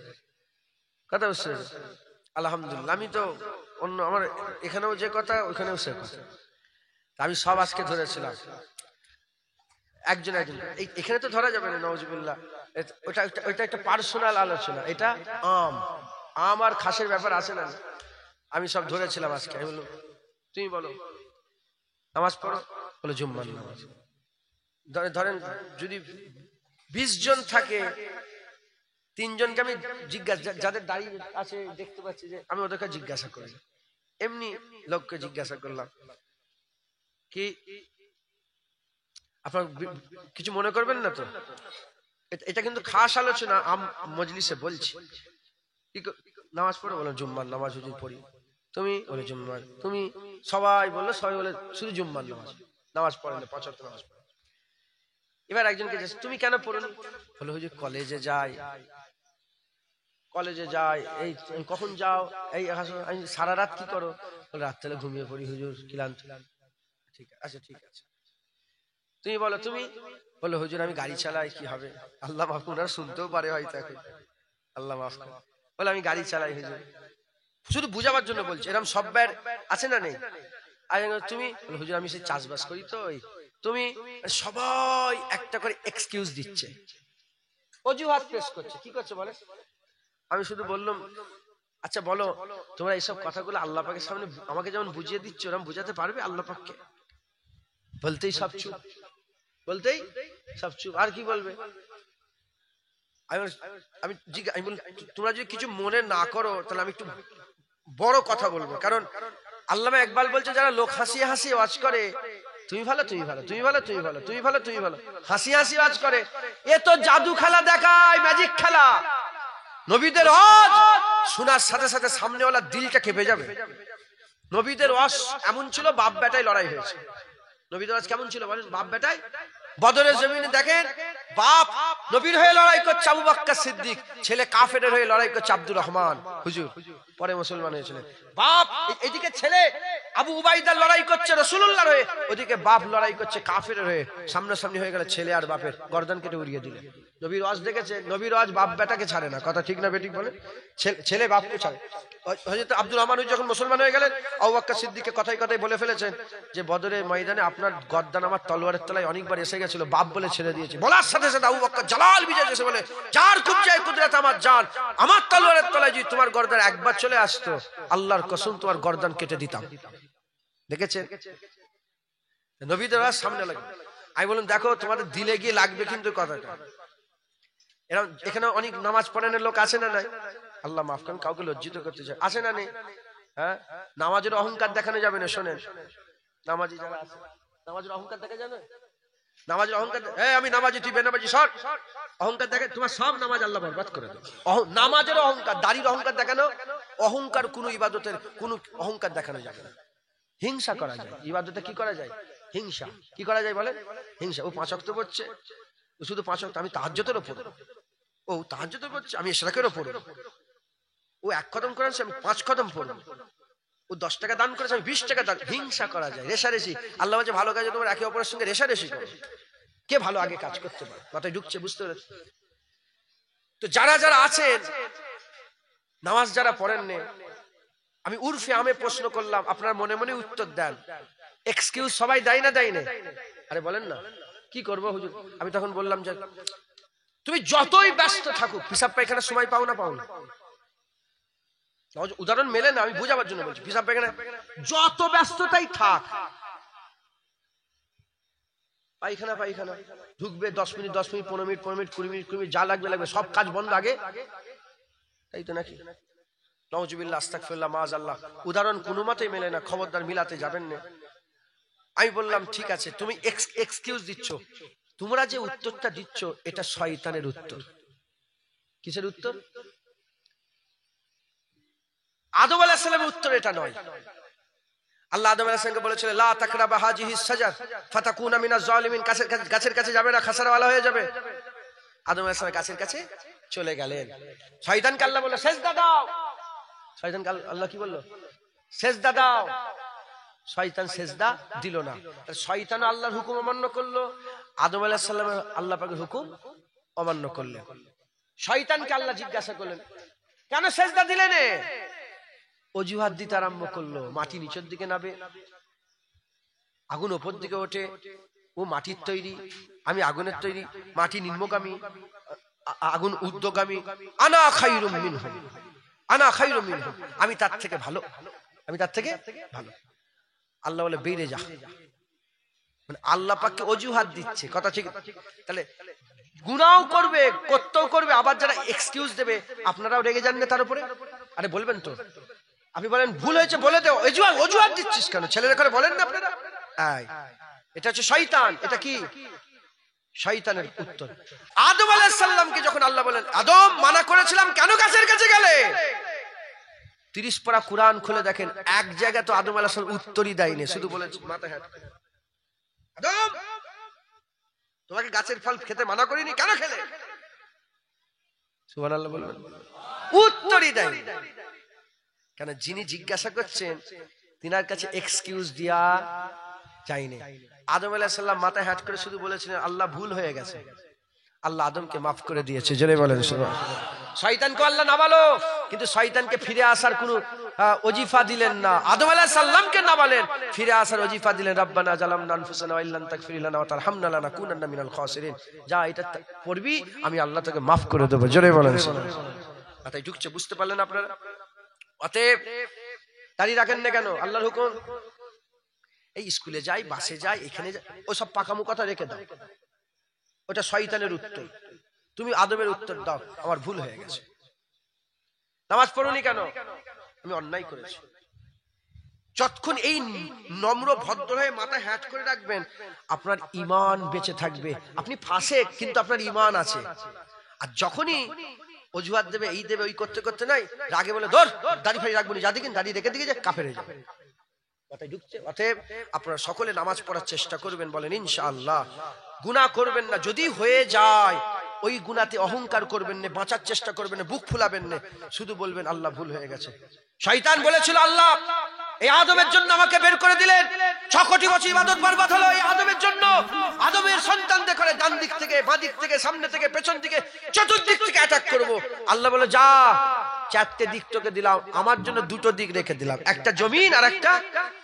কথা বুঝছে? আলহামদুলিল্লাহ। আমি তো অন্য আমার এখানেও যে কথা ওইখানেও সে কথা, আমি সব আজকে ধরেছিলাম একজন একজন। এখানে তো ধরা যাবে না, নওয়াজুবিল্লাহ। ওইটা একটা পার্সোনাল আলোচনা, এটা আম আর খাসের ব্যাপার আছে না। আমি সব ধরেছিলাম আজকে। আমি বললাম তুমি বলো নামাজ পড়ো, বলে জুম্মার নামাজ। ধরেন যদি 20 জন থাকে, 3 জনকে আমি জিজ্ঞাসা, যাদের দাড়ি আছে দেখতে পাচ্ছি যে, আমি ওদেরকে জিজ্ঞাসা করি, এমনি লোককে জিজ্ঞাসা করলাম কি আপনার কিছু মনে করবেন না তো? এটা কিন্তু খাস আলোচনা, মজলিসে বলছি। নামাজ পড়ো, বলো জুম্মার নামাজ হুজুর পড়ি। তুমি বলে জুম্মার, তুমি সবাই বললো, সবাই বলে শুধু জুম্মার নামাজ, নামাজ পড়েন না, 5 ওয়াক্ত নামাজ পড়েন। এবার একজনকে তুমি কেন পড়ুন, বলে হুজুর কলেজে যাই, কলেজে যাই। এই কখন যাও? এই সারা রাত কি করো? বলে রাত্রে ঘুমিয়ে পড়ি হুজুর, ক্লান্ত। ঠিক আছে, ঠিক আছে। তুমি বলো তুমি, বলে হুজুর আমি গাড়ি চালাই, কি হবে? আল্লাহ মাফ করুন, শুনতেও পারে হয়তো এখন, আল্লাহ মাফ করুন। বলে আমি গাড়ি চালাই হুজুর, শুধু বুঝাবার জন্য বলছি। এরকম সব ব্যার আছে না নেই? আর তুমি, হুজুর আমি সে চাষবাস করি তো। তুমি, সবাই একটা করে এক্সকিউজ দিচ্ছে, অজুহাত পেশ করছে। কি করছে বলে? আমি শুধু বললাম আচ্ছা বলো তোমরা এইসব কথাগুলো আল্লাহ পাকের সামনে আমাকে যেমন বুঝিয়ে দিচ্ছ, ওরকম বুঝাতে পারবে আল্লাহ পাককে? বলতেই সব চুপ, বলতেই সব চুপ। আর কি বলবে? আমি তোমরা যদি কিছু মনে না করো তাহলে আমি একটু বড় কথা বলবো। কারণ আল্লামা ইকবাল বলছে, যারা লোক হাসিয়ে হাসিয়ে ওয়াজ করে, তো তুমি ভালো, তুমি ভালো, তুমি ভালো, তুমি ভালো, তুমি ভালো, তুমি ভালো, হাসি হাসি আওয়াজ করে। এ তো জাদু খেলা দেখায়, ম্যাজিক খেলা। নবীদের ওয়াজ শোনার সাথে সাথে সামনেওয়ালা দিলটা কেঁপে যাবে। নবীদের ওয়াজ এমন ছিল, বাপ বেটায় লড়াই হয়েছে। নবীদের ওয়াজ কেমন ছিল বলেন? বাপ বেটায়। বদরের জমিনে দেখেন, বাপ নবীর হয়ে লড়াই করছে আবু বকর সিদ্দিক, ছেলে কাফেরের হয়ে লড়াই করছে আব্দুর রহমান হুজুর, পরে মুসলমান হয়েছিলেন। বাপ এদিকে ছেলে আবু উবাইদা লড়াই করছে রাসূলুল্লাহর হয়ে, ওদিকে বাপ লড়াই করছে কাফেরের হয়ে। সামনাসামনি হয়ে গেল, ছেলে আর বাপের গর্দান কেটে উড়িয়ে দিলে। নবীর ওয়াজ দেখেছে, নবীর ওয়াজ বাপ বেটাকে ছাড়ে না। কথা ঠিক না বেঠিক বলে? ছেলে বাপকে ছাড়ে। হযরত আব্দুর রহমান যখন মুসলমান হয়ে গেলেন, আবু বকর সিদ্দিককে কথায় কথায় বলে ফেলেছেন যে বদরের ময়দানে আপনার গর্দান আমার তলোয়ারের তলায় অনেকবার এসে গেছিল, বাপ বলে ছেড়ে দিয়েছে। বলার সাথে সাথে আবু বকর জালাল বিজয় এসে বলে, যার কুবজায় কুদরত আমার জান, আমার তলোয়ারের তলায় যদি তোমার গর্দান একবার চলে আসতো, আল্লাহর কসম তোমার গর্দান কেটে দিতাম। দেখেছেন নবীদের সামনে লাগে। আমি বললাম দেখো তোমাদের দিলে গিয়ে লাগবে কিন্তু কথাটা। এরকম এখানে অনেক নামাজ পড়ানোর লোক আছে না নাই? আল্লাহ মাফ করেন, কাউকে লজ্জিত করতে চায়, আছে না নেই? হ্যাঁ, নামাজের অহংকার দেখানো যাবে না। শোনেন, নামাজি যারা আছে, নামাজের অহংকার দেখা যাবে। নামাজের অহংকার, আমি নামাজি, তুই বেনামাজি, সর। অহংকার দেখে তোমার সব নামাজ আল্লাহ বরবাদ করে দেবে। নামাজের অহংকার, দাড়ির অহংকার দেখানো, অহংকার কোন ইবাদতের কোন অহংকার দেখানো যাবে না। হিংসা করা যায় ইবাদতে। কি করা যায়? হিংসা। কি করা যায় বলেন? হিংসা। ও 5 ওয়াক্ত পড়ছে, ও শুধু 5 ওয়াক্ত, আমি তাহাজ্জুদের উপর, ও তাহাজ্জুদের পড়ছে, আমি ইশরাকের উপর। ও 1 কদম করেছে, আমি 5 কদম পড়ব। ও 10 টাকা দান করেছে, আমি 20 টাকা দান। হিংসা করা যায়, রেশারেশি। আল্লাহ বলছে ভালো কাজে তোমরা একে অপরের সঙ্গে রেশারেশি করো, কে ভালো আগে কাজ করতে পারে। মাথায় ঢুকছে? বুঝতে পেরেছ? তো যারা যারা আছেন নামাজ যারা পড়েন না, আমি উর্ফে আমি প্রশ্ন করলাম, আপনার মনে মনে উত্তর দেন। এক্সকিউজ সবাই দেয় না, দেয় না? আরে বলেন না, কি করবো হুজুর? আমি তখন বললাম যে তুমি যতই ব্যস্ত থাকুক, পিসাব পায়খানার সময় পাও না, পাও না? উদাহরণ মেলে না, আমি বোঝাবার জন্য বলছি। পিসাব পায়খানা যত ব্যস্ততাই থাক, পায়খানা পায়খানা ঢুকবে 10 minute 10 minute 15 minute 15 minute 20 minute 20 minute, যা লাগবে লাগবে, সব কাজ বন্ধ আগে, তাই তো নাকি? নাউজুবিল্লাহ, আস্তাগফিরুল্লাহ, মাআযাল্লাহ। উদাহরণ কোনো মতেই মেলে না, খবরদার মিলাতে যাবেন না। আমি বললাম ঠিক আছে, তুমি এক্সকিউজ দিচ্ছ, তোমরা যে উত্তরটা দিচ্ছ এটা শয়তানের উত্তর। কিসের উত্তর? আদম আলাইহিস সালামের উত্তর এটা নয়। আল্লাহ আদম আলাইহিস সালামকে বলেছিলেন লা তাকরাবা হাযিহিস শাজার ফাতাকুনা মিনাজ জালিমিন, গাছের কাছে যাবে না, খাসারওয়ালা হয়ে যাবে। আদম আলাইহিস সালাম গাছের কাছে চলে গেলেন। শয়তানকে আল্লাহ বলল সেজদা দাও। শয়তানকে আল্লাহ কি বলল? সেজদা দাও। শয়তান সেজদা দিল না। শয়তান আল্লাহর হুকুম অমান্য করলো, আদম আলাইহিস সালাম আল্লাহ পাকের হুকুম অমান্য করলেন। শয়তানকে আল্লাহ জিজ্ঞাসা করলেন কেন সেজদা দিলে না? অজুহাত দিতে আরম্ভ করলো। মাটি নিচের দিকে নাবে, আগুন ওপর দিকে ওঠে, ও মাটির তৈরি, আমি আগুনের তৈরি, মাটি নিম্নগামী, আগুন ঊর্ধ্বগামী। আনা খায়রুম মিনহু, আনা খায়রুম মিনহু, আমি তার থেকে ভালো, আমি তার থেকে ভালো। আল্লাহ বলে বেরিয়ে যা। মানে আল্লাহ পাককে অজুহাত দিচ্ছে। কথা ঠিক? তাহলে গুনাহও করবে, করতেও করবে, আবার যারা এক্সকিউজ দেবে আপনারাও রেগে যান না তার উপরে? আরে বলবেন তো, আপনি বলেন ভুল হয়েছে বলে দেও, অজুহাত দিচ্ছিস কেন? ছেলেরা করে বলেন না আপনারা? এটা হচ্ছে শয়তান। এটা কি? শয়তানের উত্তর। আদম আলাইহিস সালামকে যখন আল্লাহ বলেন আদম মানা করেছিলাম কেন গাছের কাছে গেলে, 30 পারা কুরআন খুলে দেখেন, এক জায়গায় তো আদম আলাইহিস সালাম উত্তরই দেয়নি, শুধু বলেছে মাথা হাত করে, আদম তোমাকে গাছের ফল খেতে মানা করিনি, কেন খেলে? সুবহানাল্লাহ বলবেন? উত্তরই দেয়নি। কেন? যিনি জিজ্ঞাসা করছেন তিনার কাছে এক্সকিউজ দিয়া যায়নি। আদম আলাইহিস সালাম মাথায় হাত করে শুধু বলেছিলেন আল্লাহ ভুল হয়ে গেছে, আল্লাহ আদমকে মাফ করে দিয়েছে। জোরে বলেন সুবহানাল্লাহ। শয়তানকে আল্লাহ না বলো, কিন্তু শয়তানকে ফিরে আসার কোনো ওজিফা দিলেন না। আদম আলাইহিস সালামকে না বলেন, ফিরে আসার ওজিফা দিলেন রব্বানা জালামনা আনফুসানা ওয়া ইল্লাম তাগফির লানা ওয়া তারহামনা লানাকুনান্না মিনাল খাসিরিন। যা এটা পড়বি, আমি আল্লাহ তোকে মাফ করে দেব। জোরে বলেন সুবহানাল্লাহ। মাথায় ঢুকছে? বুঝতে পারলেন আপনারা? অতএব দাঁড়িয়ে রাখেন না কেন? আল্লাহর হুকুম। এই স্কুলে যাই, বাসে যাই, এখানে যাই, ওসব পাকামো কথা রেখে দাও, ওটা শয়তানের উত্তর। তুমি আদমের উত্তর দাও, আমার ভুল হয়ে গেছে। নামাজ পড়ুনি কেন? আমি অন্যায় করেছি। যতক্ষণ এই নম্র ভদ্র হয়ে মাথা হ্যাট করে রাখবেন, আপনার ঈমান বেঁচে থাকবে। আপনি ফাসেক কিন্তু আপনার ঈমান আছে। আর যখনই অজুহাত দেবে, এই দেবে, ওই করতে করতে নাই রাগে বলে ধর দাড়ি ফাড়ি রাখবো না, যা দেখেন দাড়ি রেখে দিকে যে কাফের হয়ে যাবে। কথায় ঢুকছে? অতএব আপনারা সকলে নামাজ পড়ার চেষ্টা করবেন, বলেন ইনশাআল্লাহ। গুনাহ করবেন না, যদি হয়ে যায় ওই গুনাতে অহংকার করবেন না, বাঁচার চেষ্টা করবেন না, বুক ফুলাবেন না, শুধু বলবেন আল্লাহ ভুল হয়ে গেছে। শয়তান বলেছিল আল্লাহ এই আদমের জন্য আমাকে বের করে দিলেন, 6 কোটি বছর ইবাদত বরবাদ হলো এই আদমের জন্য। আদমের সন্তানদের করে ডান দিক থেকে, বাঁ দিক থেকে, সামনে থেকে, পেছন থেকে, চতুর্দিক থেকে অ্যাটাক করব। আল্লাহ বলে যা, 4টে দিক তোকে দিলাম, আমার জন্য 2টো দিক রেখে দিলাম, একটা জমিন আর একটা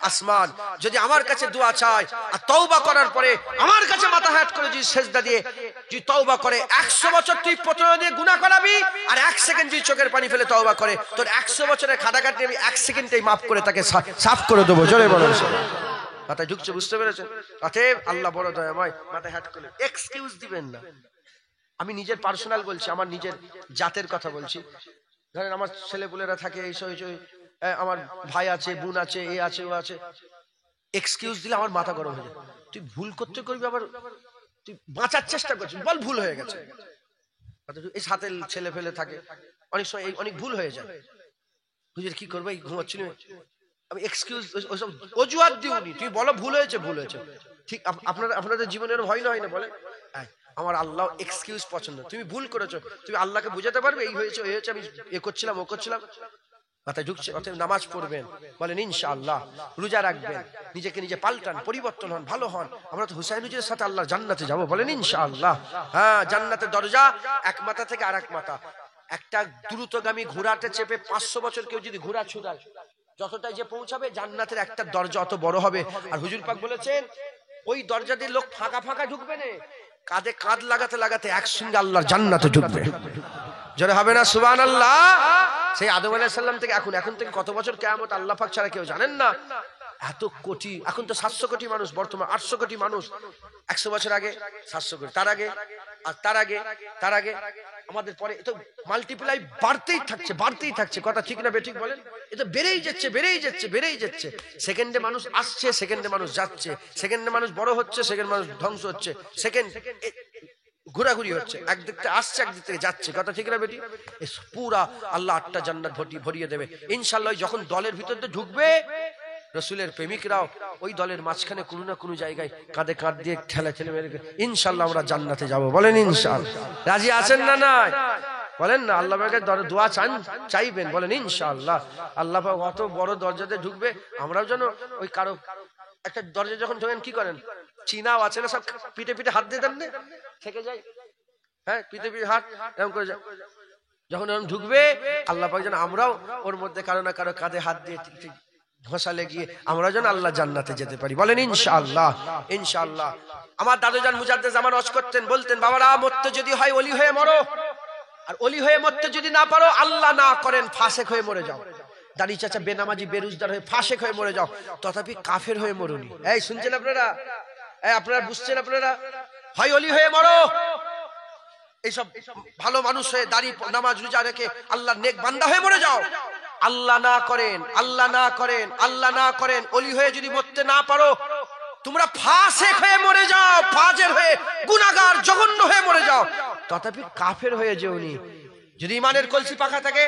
আসমান। যদি আমার কাছে দোয়া চায় আর তওবা করার পরে আমার কাছে মাথা হাত করে যদি সেজদা দিয়ে যদি তওবা করে, 100 বছর তুই প্রতিদিন দিয়ে গুনাহ করাবি, আর 1 সেকেন্ড যদি চোখের পানি ফেলে তওবা করে, তোর 100 বছরের খাটাখাটি আমি 1 সেকেন্ডেই মাফ করে তাকে সাফ করে দেবো। জোরে বলেন। মাথায় ঢুকছে? বুঝতে পেরেছেন? অতএব আল্লাহ বড় দয়াময়, মাথায় হাত করে এক্সকিউজ দিবেন না। আমি নিজের পার্সোনাল বলছি, আমার নিজের জাতের কথা বলছি। ধরেন আমার ছেলেপুলেরা থাকে, এই আমার ভাই আছে, বোন আছে, এ আছে, ও আছে, এক্সকিউজ দিলে আমার মাথা গরম হয়ে যায়। তুই ভুল করতে করবি, আবার তুই বাঁচার চেষ্টা করছিস, বল ভুল হয়ে গেছে। এই সাথে ছেলে ফেলে থাকে, অনেক সময় অনেক ভুল হয়ে যায়। বুঝলি কি করবো, ঘুমাচ্ছিল, আমি এক্সকিউজ ওইসব অজুহাত দিওনি, তুই বলো ভুল হয়েছে, ভুল হয়েছে। ঠিক আপনাদের জীবনের হয় না, হয় না বলে? আমার আল্লাহ এক্সকিউজ পছন্দ। তুমি ভুল করেছো, তুমি আল্লাহকে বুঝাতে পারবে এই হয়েছে, ওই হয়েছে, আমি এ করছিলাম, ও করছিলাম। মাথায় ঢুকছে? অতএব নামাজ পড়বেন, বলেন ইনশাআল্লাহ। রোজা রাখবেন, নিজেকে নিজে পাল্টান, পরিবর্তন হন, ভালো হন। আমরা তো হুসাইন হুজুরের সাথে আল্লাহ জান্নাতে যাবো, বলেন ইনশাআল্লাহ। হ্যাঁ, জান্নাতের দরজা এক মাথা থেকে আরেক মাথা। একটা দ্রুতগামী ঘোড়াতে চেপে 500 বছর কেউ যদি ঘোড়া ছুটায়, যতটাই যে পৌঁছাবে জান্নাতের একটা দরজা অত বড় হবে। আর হুজুর পাক বলেছেন ওই দরজা দিয়ে লোক ফাঁকা ফাঁকা ঢুকবে না, কাঁধে কাঁধ লাগাতে লাগাতে একসঙ্গে আল্লাহর জান্নাতে ঢুকবে। জোরে হবে না সুবহানাল্লাহ? সেই আদম আলাইহিস সালাম থেকে এখন থেকে কত বছর কিয়ামত আল্লাহ পাক ছাড়া কেউ জানেন না। এত কোটি, এখন তো 700 কোটি মানুষ, বর্তমান 800 কোটি মানুষ। 100 বছর আগে 700 কোটি, তার আগে আর তার আগে আমাদের পরে, তো মাল্টিপ্লাই বাড়তেই থাকছে। কথা ঠিক না বেঠিক বলেন? এটা বেড়েই যাচ্ছে। সেকেন্ডে মানুষ আসছে, সেকেন্ডে মানুষ যাচ্ছে, সেকেন্ডে মানুষ বড় হচ্ছে, সেকেন্ড মানুষ ধ্বংস হচ্ছে, সেকেন্ড ঘোরাঘুরি হচ্ছে, একদিক থেকে আসছে, একদিক থেকে যাচ্ছে। কথা ঠিক না বেটি? পুরা আল্লাহ 8টা জান্নাত ভরিয়ে দেবে ইনশাআল্লাহ। যখন দলের ভিতর দিয়ে ঢুকবে, রসুলের প্রেমিকরাও ওই দলের মাঝখানে কোনো না কোনো জায়গায় কাঁধে কাঁধ দিয়ে ঠেলে মেরে ইনশাআল্লাহ আমরা জান্নাতে যাব, বলেন ইনশাআল্লাহ। রাজি আছেন না? নাই বলেন না? আল্লাহ পাকের দোয়া চাইবেন, বলেন ইনশাআল্লাহ। আল্লাহ পাক অত বড় দরজাতে ঢুকবে, আমরাও যেন ওই কারো একটা দরজা যখন ঢোকেন কি করেন, চীনাও আছে না, সব পিঠে পিঠে হাত দিয়ে দেন না, থেকে যায়। হ্যাঁ, পিঠে পিঠে হাত এরকম করে যায়। যখন এরকম ঢুকবে, আল্লাহ পাক যেন আমরাও ওর মধ্যে কারো না কারো কাঁধে হাত দিয়ে ঠিক ঘষালে গিয়ে আমরা যেন আল্লাহ জান্নাতে যেতে পারি, বলেন ইনশাআল্লাহ। ইনশাআল্লাহ। আমার দাদুজান মুজাদ্দেদ জামান ওয়াজ করতেন, বলতেন বাবারা মরতে যদি হয় ওলি হয়ে মরো, আর ওলি হয়ে মরতে যদি না পারো, আল্লাহ না করেন ফাসেক হয়ে মরে যাও। দাড়ি চাচা বেনামাজি বেরুজদার হয়ে ফাসেক হয়ে মরে যাও, তথাপি কাফের হয়ে মরুনি। এই শুনছেন আপনারা? আপনারা বুঝছেন? আপনারা হয় ওলি হয়ে মরো, এইসব ভালো মানুষ হয়ে দাড়ি নামাজ রোজা রেখে আল্লাহর নেক বান্দা হয়ে মরে যাও। আল্লাহ না করেন ওলি হয়ে যদি মরতে না পারো, তোমরা ফাসেক হয়ে মরে যাও, ফাজের হয়ে, গুনাহগার, জঘন্য হয়ে মরে যাও, তথাপি কাফের হয়ে যেওনি। যদি ইমানের কলসি পাকা থাকে,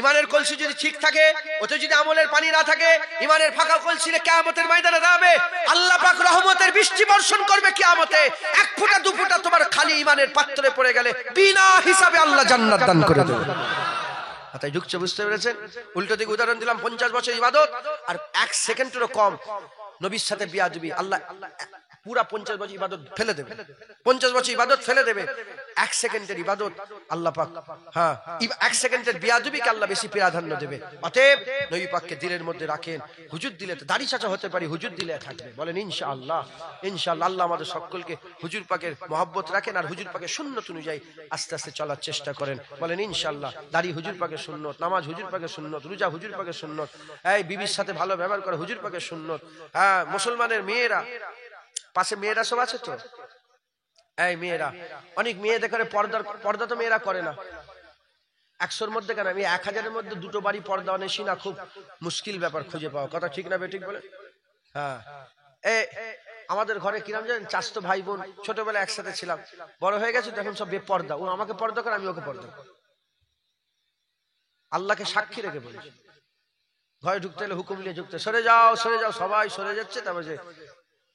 ইমানের কলসি যদি ঠিক থাকে, ওতে যদি আমলের পানি না থাকে, ইমানের ফাঁকা কলসিরে কিয়ামতের ময়দানে দাঁড়াবে, আল্লাহ পাক রহমতের বৃষ্টি বর্ষণ করবে কিয়ামতে। 1 ফোঁটা 2 ফোঁটা তোমার খালি ইমানের পাত্রে পড়ে গেলে বিনা হিসাবে আল্লাহ জান্নাত দান করে দেবে। তাই ঢুকছে? বুঝতে পেরেছেন? উল্টো দিকে উদাহরণ দিলাম, 50 বছর ইবাদত আর 1 সেকেন্ডেরও কম নবীর সাথে বিয়াদবি, আল্লাহ পুরা 50 বছর ইবাদত ফেলে দেবে। 50 বছর ইবাদত ফেলে দেবে, 1 সেকেন্ডের ইবাদত আল্লাহ পাক, হ্যাঁ 1 সেকেন্ডের বিয়াদবিকে আল্লাহ বেশি প্রাধান্য দেবে। অতএব নবী পাককে দিলের মধ্যে রাখেন। হুজুর দিলে তো দাড়ি চাচা হতে পারি, হুজুর দিলে থাকবে, বলেন ইনশাআল্লাহ। ইনশাআল্লাহ। আল্লাহ আমাদের সকলকে হুজুর পাকের মহব্বত রাখেন, আর হুজুর পাকের সুন্নত অনুযায়ী আস্তে আস্তে চলার চেষ্টা করেন, বলেন ইনশাআল্লাহ। দাড়ি হুজুর পাকের সুন্নত, নামাজ হুজুর পাকের সুন্নত, রোজা হুজুর পাকের সুন্নত, এই বিবির সাথে ভালো ব্যবহার করা হুজুর পাকের সুন্নত। হ্যাঁ, মুসলমানের মেয়েরা, পাশে মেয়েরা সব আছে তো, এই মেয়েরা, অনেক মেয়ে দেখে পর্দা তো মেয়েরা করে না। 100-র মধ্যে কেন, আমি 1000-এর মধ্যে দুটো বাড়ি পর্দা অনেসি না, খুব মুশকিল ব্যাপার খুঁজে পাওয়া। কথা ঠিক না বেঠিক বলে? হ্যাঁ, আমাদের ঘরে কিরাম জানেন, চাচতো ভাই বোন ছোটবেলায় একসাথে ছিলাম, বড় হয়ে গেছে তখন সব বেপর্দা। ও আমাকে পর্দা করে, আমি ওকে পর্দা করি। আল্লাহকে সাক্ষী রেখে বলছি, ঘরে ঢুকতে হলে হুকুম নিয়ে ঢুকতে, সরে যাও সরে যাও, সবাই সরে যাচ্ছে। তারপর যে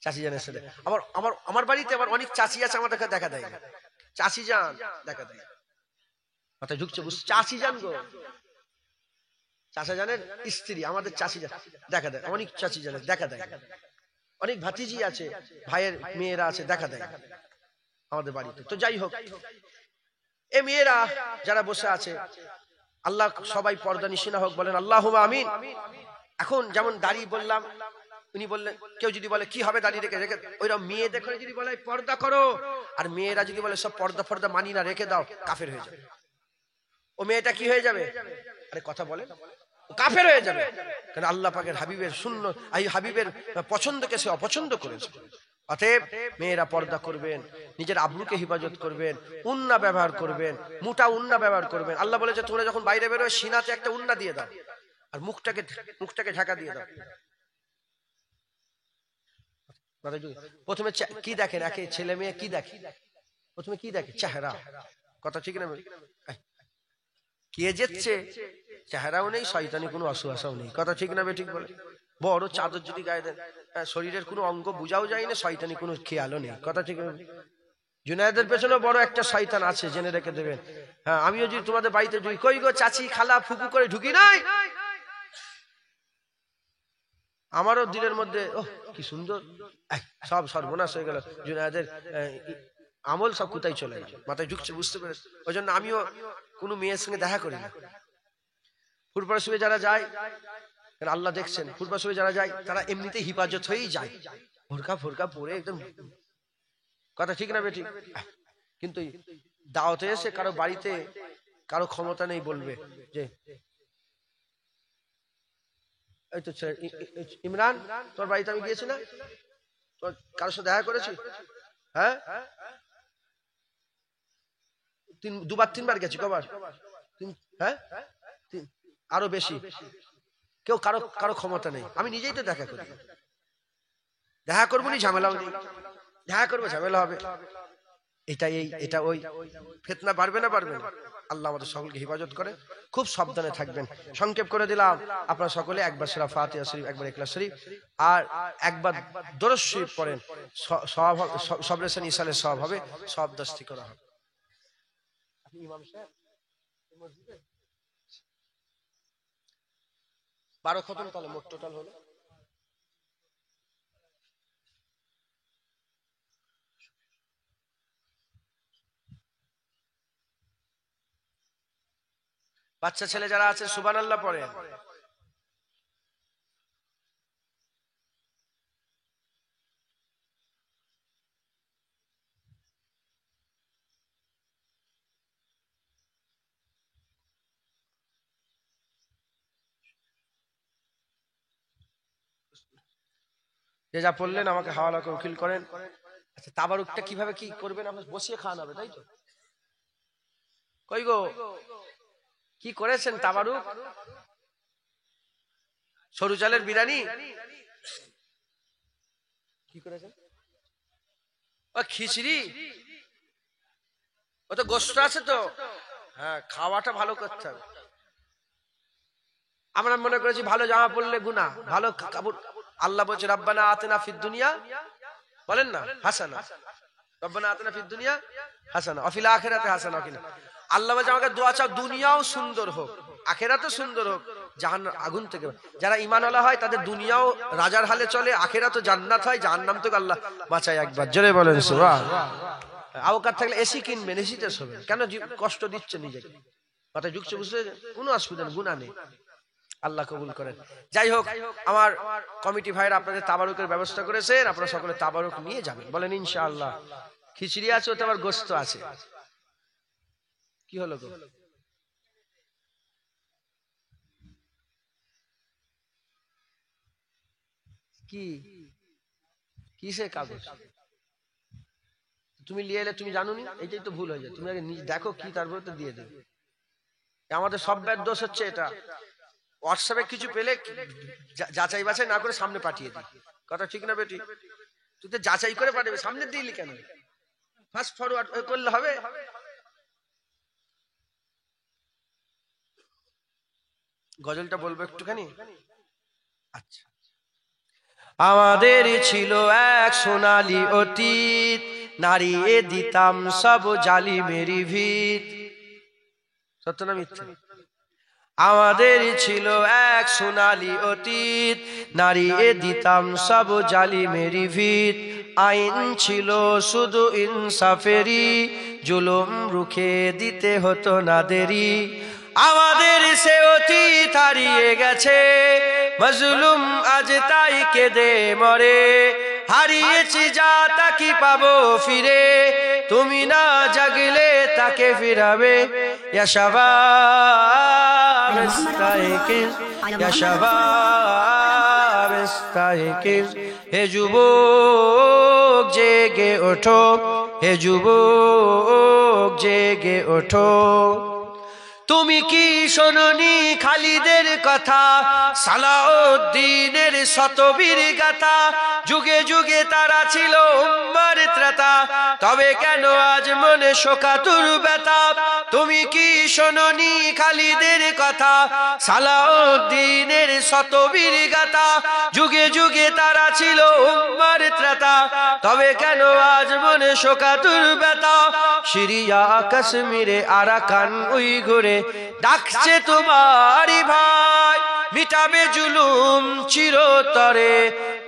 চাচি জানের সাথে আমার আমার আমার বাড়িতে আবার অনেক চাচি আছে, আমাদেরকে দেখা দেয় না। চাচি যান দেখা দেয়, মাথায় ঢুকছে, বুঝছে চাচি যান গো, চাচা জানের স্ত্রী আমাদের চাচি যান দেখা দেয়, অনেক চাচি জানের দেখা দেয়, অনেক ভাতিজি আছে, ভাইয়ের মেয়েরা আছে, দেখা দেয় আমাদের বাড়িতে। তো যাই হোক, এই মেয়েরা যারা বসে আছে, আল্লাহ সবাই পর্দা নিশিনা হোক, বলেন আল্লাহুম্মা আমিন। এখন যেমন দাড়ি বললাম, উনি বললেন, কেউ যদি বলে কি হবে দাড়ি রেখে রেখে, ওইরকম মেয়ে দেখে যদি বলে পর্দা করো, আর মেয়েরা যদি বলে সব পর্দা ফর্দা মানি না, রেখে দাও, কাফের হয়ে যাবে। ও মেয়েটা কি হয়ে যাবে? আরে কথা বলেন, কাফের হয়ে যাবে। কারণ আল্লাহ পাকের হাবিবের শূন্য, এই হাবিবের পছন্দকে সে অপছন্দ করেছে। অতএব মেয়েরা পর্দা করবেন, নিজের আব্রুকে হেফাজত করবেন, উন্না ব্যবহার করবেন, মোটা উন্না ব্যবহার করবেন। আল্লাহ বলেছে তোমরা যখন বাইরে বেরোয় সিনাতে একটা উন্না দিয়ে দাও, আর মুখটাকে ঢাকা দিয়ে দাও। প্রথমে কি দেখেন, একে ছেলে মেয়ে কি দেখে, প্রথমে কি দেখে? চেহারা। কথা ঠিক না? কে যেচ্ছে চেহারাও নেই, শয়তানি কোনো অসুয়াশাও নেই। কথা ঠিক না বেঠিক বলে? বড় চাদর যদি গায়ে দেন, শরীরের কোনো অঙ্গ বুঝাও যায় না, শয়তানি কোনো খেয়ালও নেই। কথা ঠিক না? জুনায়েদের পেছনে বড় একটা শয়তান আছে, জেনে রেখে দেবেন। হ্যাঁ, আমিও যদি তোমাদের বাড়িতে ঢুকি, কই গো চাচি খালা ফুকু করে ঢুকি নাই, আমারও দিনের মধ্যে ওহ কি সুন্দর, সব সর্বনাশ হয়ে গেল, জুনায়েদের আমল সব কোথায় চলে গেল, মাথায় ঢুকছে, বুঝতে পেরেছে? ওই জন্য আমিও কোনো মেয়ের সঙ্গে দেখা করি না। ফুরপাশে যারা যায়, আল্লাহ দেখছেন, ফুরপাশে যারা যায় তারা এমনিতেই হিফাজত হয়েই যায়, বোরকা ফোরকা পরে একদম। কথা ঠিক না বেঠিক? কিন্তু দাওয়াতে এসে কারো বাড়িতে কারো ক্ষমতা নেই, বলবে যে এই তো ইমরান, তোর বাড়িতে আমি গিয়েছি না, তোর কারোর সাথে দেখা করেছি? হ্যাঁ, দুবার তিনবার গেছি। কবার? হ্যাঁ, আরো বেশি। কেউ কারো কারো ক্ষমতা নেই, আমি নিজেই তো দেখা করি। দেখা করবো নি, ঝামেলাও নেই, দেখা করবো ঝামেলা হবে, এটা ওই ফিতনা বাড়বে না বাড়বে না? আল্লাহ আমাদের সকলকে হেফাজত করে, খুব সাবধানে থাকবেন। সংক্ষেপ করে দিলাম, আপনারা সকলে একবার সূরা ফাতিহা শরীফ, একবার ইখলাস শরীফ, আর একবার দরুদ শরীফ পড়েন। সব রেসান ইসালের সওয়াব হবে, সব দস্তি করা হবে। আপনি ইমাম সাহেব, 12 খতম তাহলে মোট টোটাল হলো। বাচ্চা ছেলে যারা আছে সুবহানাল্লাহ পড়েন। যে যা পড়লেন আমাকে হাওয়ালা করে উকিল করেন। আচ্ছা, তাবারুকটা কিভাবে কি করবেন? আপনার বসিয়ে খাওয়ানো হবে, তাই তো? কই গো, কি করেছেন তাবারুক? সরু চালের বিরিয়ানি কি করেছেন? ও খিচড়ি, ও তো গোশত আছে তো। হ্যাঁ, খাওয়াটা ভালো করতে হবে। আমরা মনে করেছি ভালো জামা পরলে গুনাহ, ভালো কাপড়। আল্লাহ বলছে রব্বানা আতিনা ফিদ দুনিয়া, বলেন না, হাসানা। রব্বানা আতিনা ফিদ দুনিয়া হাসানা ওয়া ফিল আখিরাতি হাসানা। কিনা আল্লাহ বলছে আমাকে দোয়া চাও দুনিয়াও সুন্দর হোক, আখিরাতও সুন্দর হোক, জাহান্নাম আগুন থেকে। যারা ঈমানওয়ালা হয় তাদের দুনিয়াও রাজার হালে চলে, আখিরাতও জান্নাত হয়, জাহান্নাম থেকে আল্লাহ বাঁচায়। একবার জোরে বলেন সুবহানাল্লাহ। আওকাত থাকলে এসি কিনবেন, এসিতে শোবেন, কেন কষ্ট দিচ্ছে নিজেকে? কথা যুগছে, বুঝতে কোনো অসুবিধা নেই, গুনাহ নেই। আল্লাহ কবুল করেন। যাই হোক, আমার কমিটি ভাইরা আপনাদের তাবারুকের ব্যবস্থা করেছেন, আপনারা সকলে তাবারুক নিয়ে যাবেন, বলেন ইনশাআল্লাহ। খিচড়ি আছে, ওতে আবার গোশত আছে। কি হলো গো? কি কিসের কাগজ? তুমি নিয়ে এলে, তুমি জানো নি, এইটাই তো ভুল হয়ে যায়। তুমি আগে দেখো কি, তারপরে তো দিয়ে দেবে। আমাদের সব ব্যাড দোষ হচ্ছে এটা। হোয়াটসঅ্যাপে কিছু পেলে যাচাই বাছাই না করে সামনে পাঠিয়ে দিই, কথা ঠিক না বেটি? তুই তো যাচাই করে পাঠাবি, সামনে দিলি কেন? ফাস্ট ফরওয়ার্ড করলে হবে? গজলটা বলবো একটুখানি? আচ্ছা। আমাদের ছিল এক সোনালী অতীত, নাড়িয়ে দিতাম সব জালিমেরি ভিত। সত্য না মিথ্যা? আমাদের ছিল এক সোনালী অতীত, নাড়িয়ে দিতাম সব জালিমেরি ভিত। আইন ছিল শুধু ইনসাফেরি, জুলুম রুখে দিতে হতো না দেরি। আমাদের সে অতীত হারিয়ে গেছে, মজলুম আজ তাই কেঁদে মরে। হারিয়েছি যা তা কি পাবো ফিরে, তুমি না জাগলে তাকে ফিরাবে। ইয়া শাবাব ইস্তাইকিজ, ইয়া শাবাব ইস্তাইকিজ, হে যুবক জেগে ওঠো, হে যুবক জেগে ওঠো। তুমি কি শোনোনি খালিদের কথা, সালাউদ্দিনের শতবীর গাথা? যুগে যুগে তারা ছিল উম্মার ত্রাতা, তবে কেন আজ মনে শোকাতুর ব্যথা? তুমি কি শোনোনি খালিদের কথা, সালাউদ্দিনের শতবীর গাথা? যুগে যুগে তারা ছিল উম্মার ত্রাতা, তবে কেন আজ মনে শোকাতুর ব্যথা? সিরিয়া কাশ্মীরে আরাকান উইঘুরে ডাকছে তোমারই ভাই, মিটাবে জুলুম চিরতরে,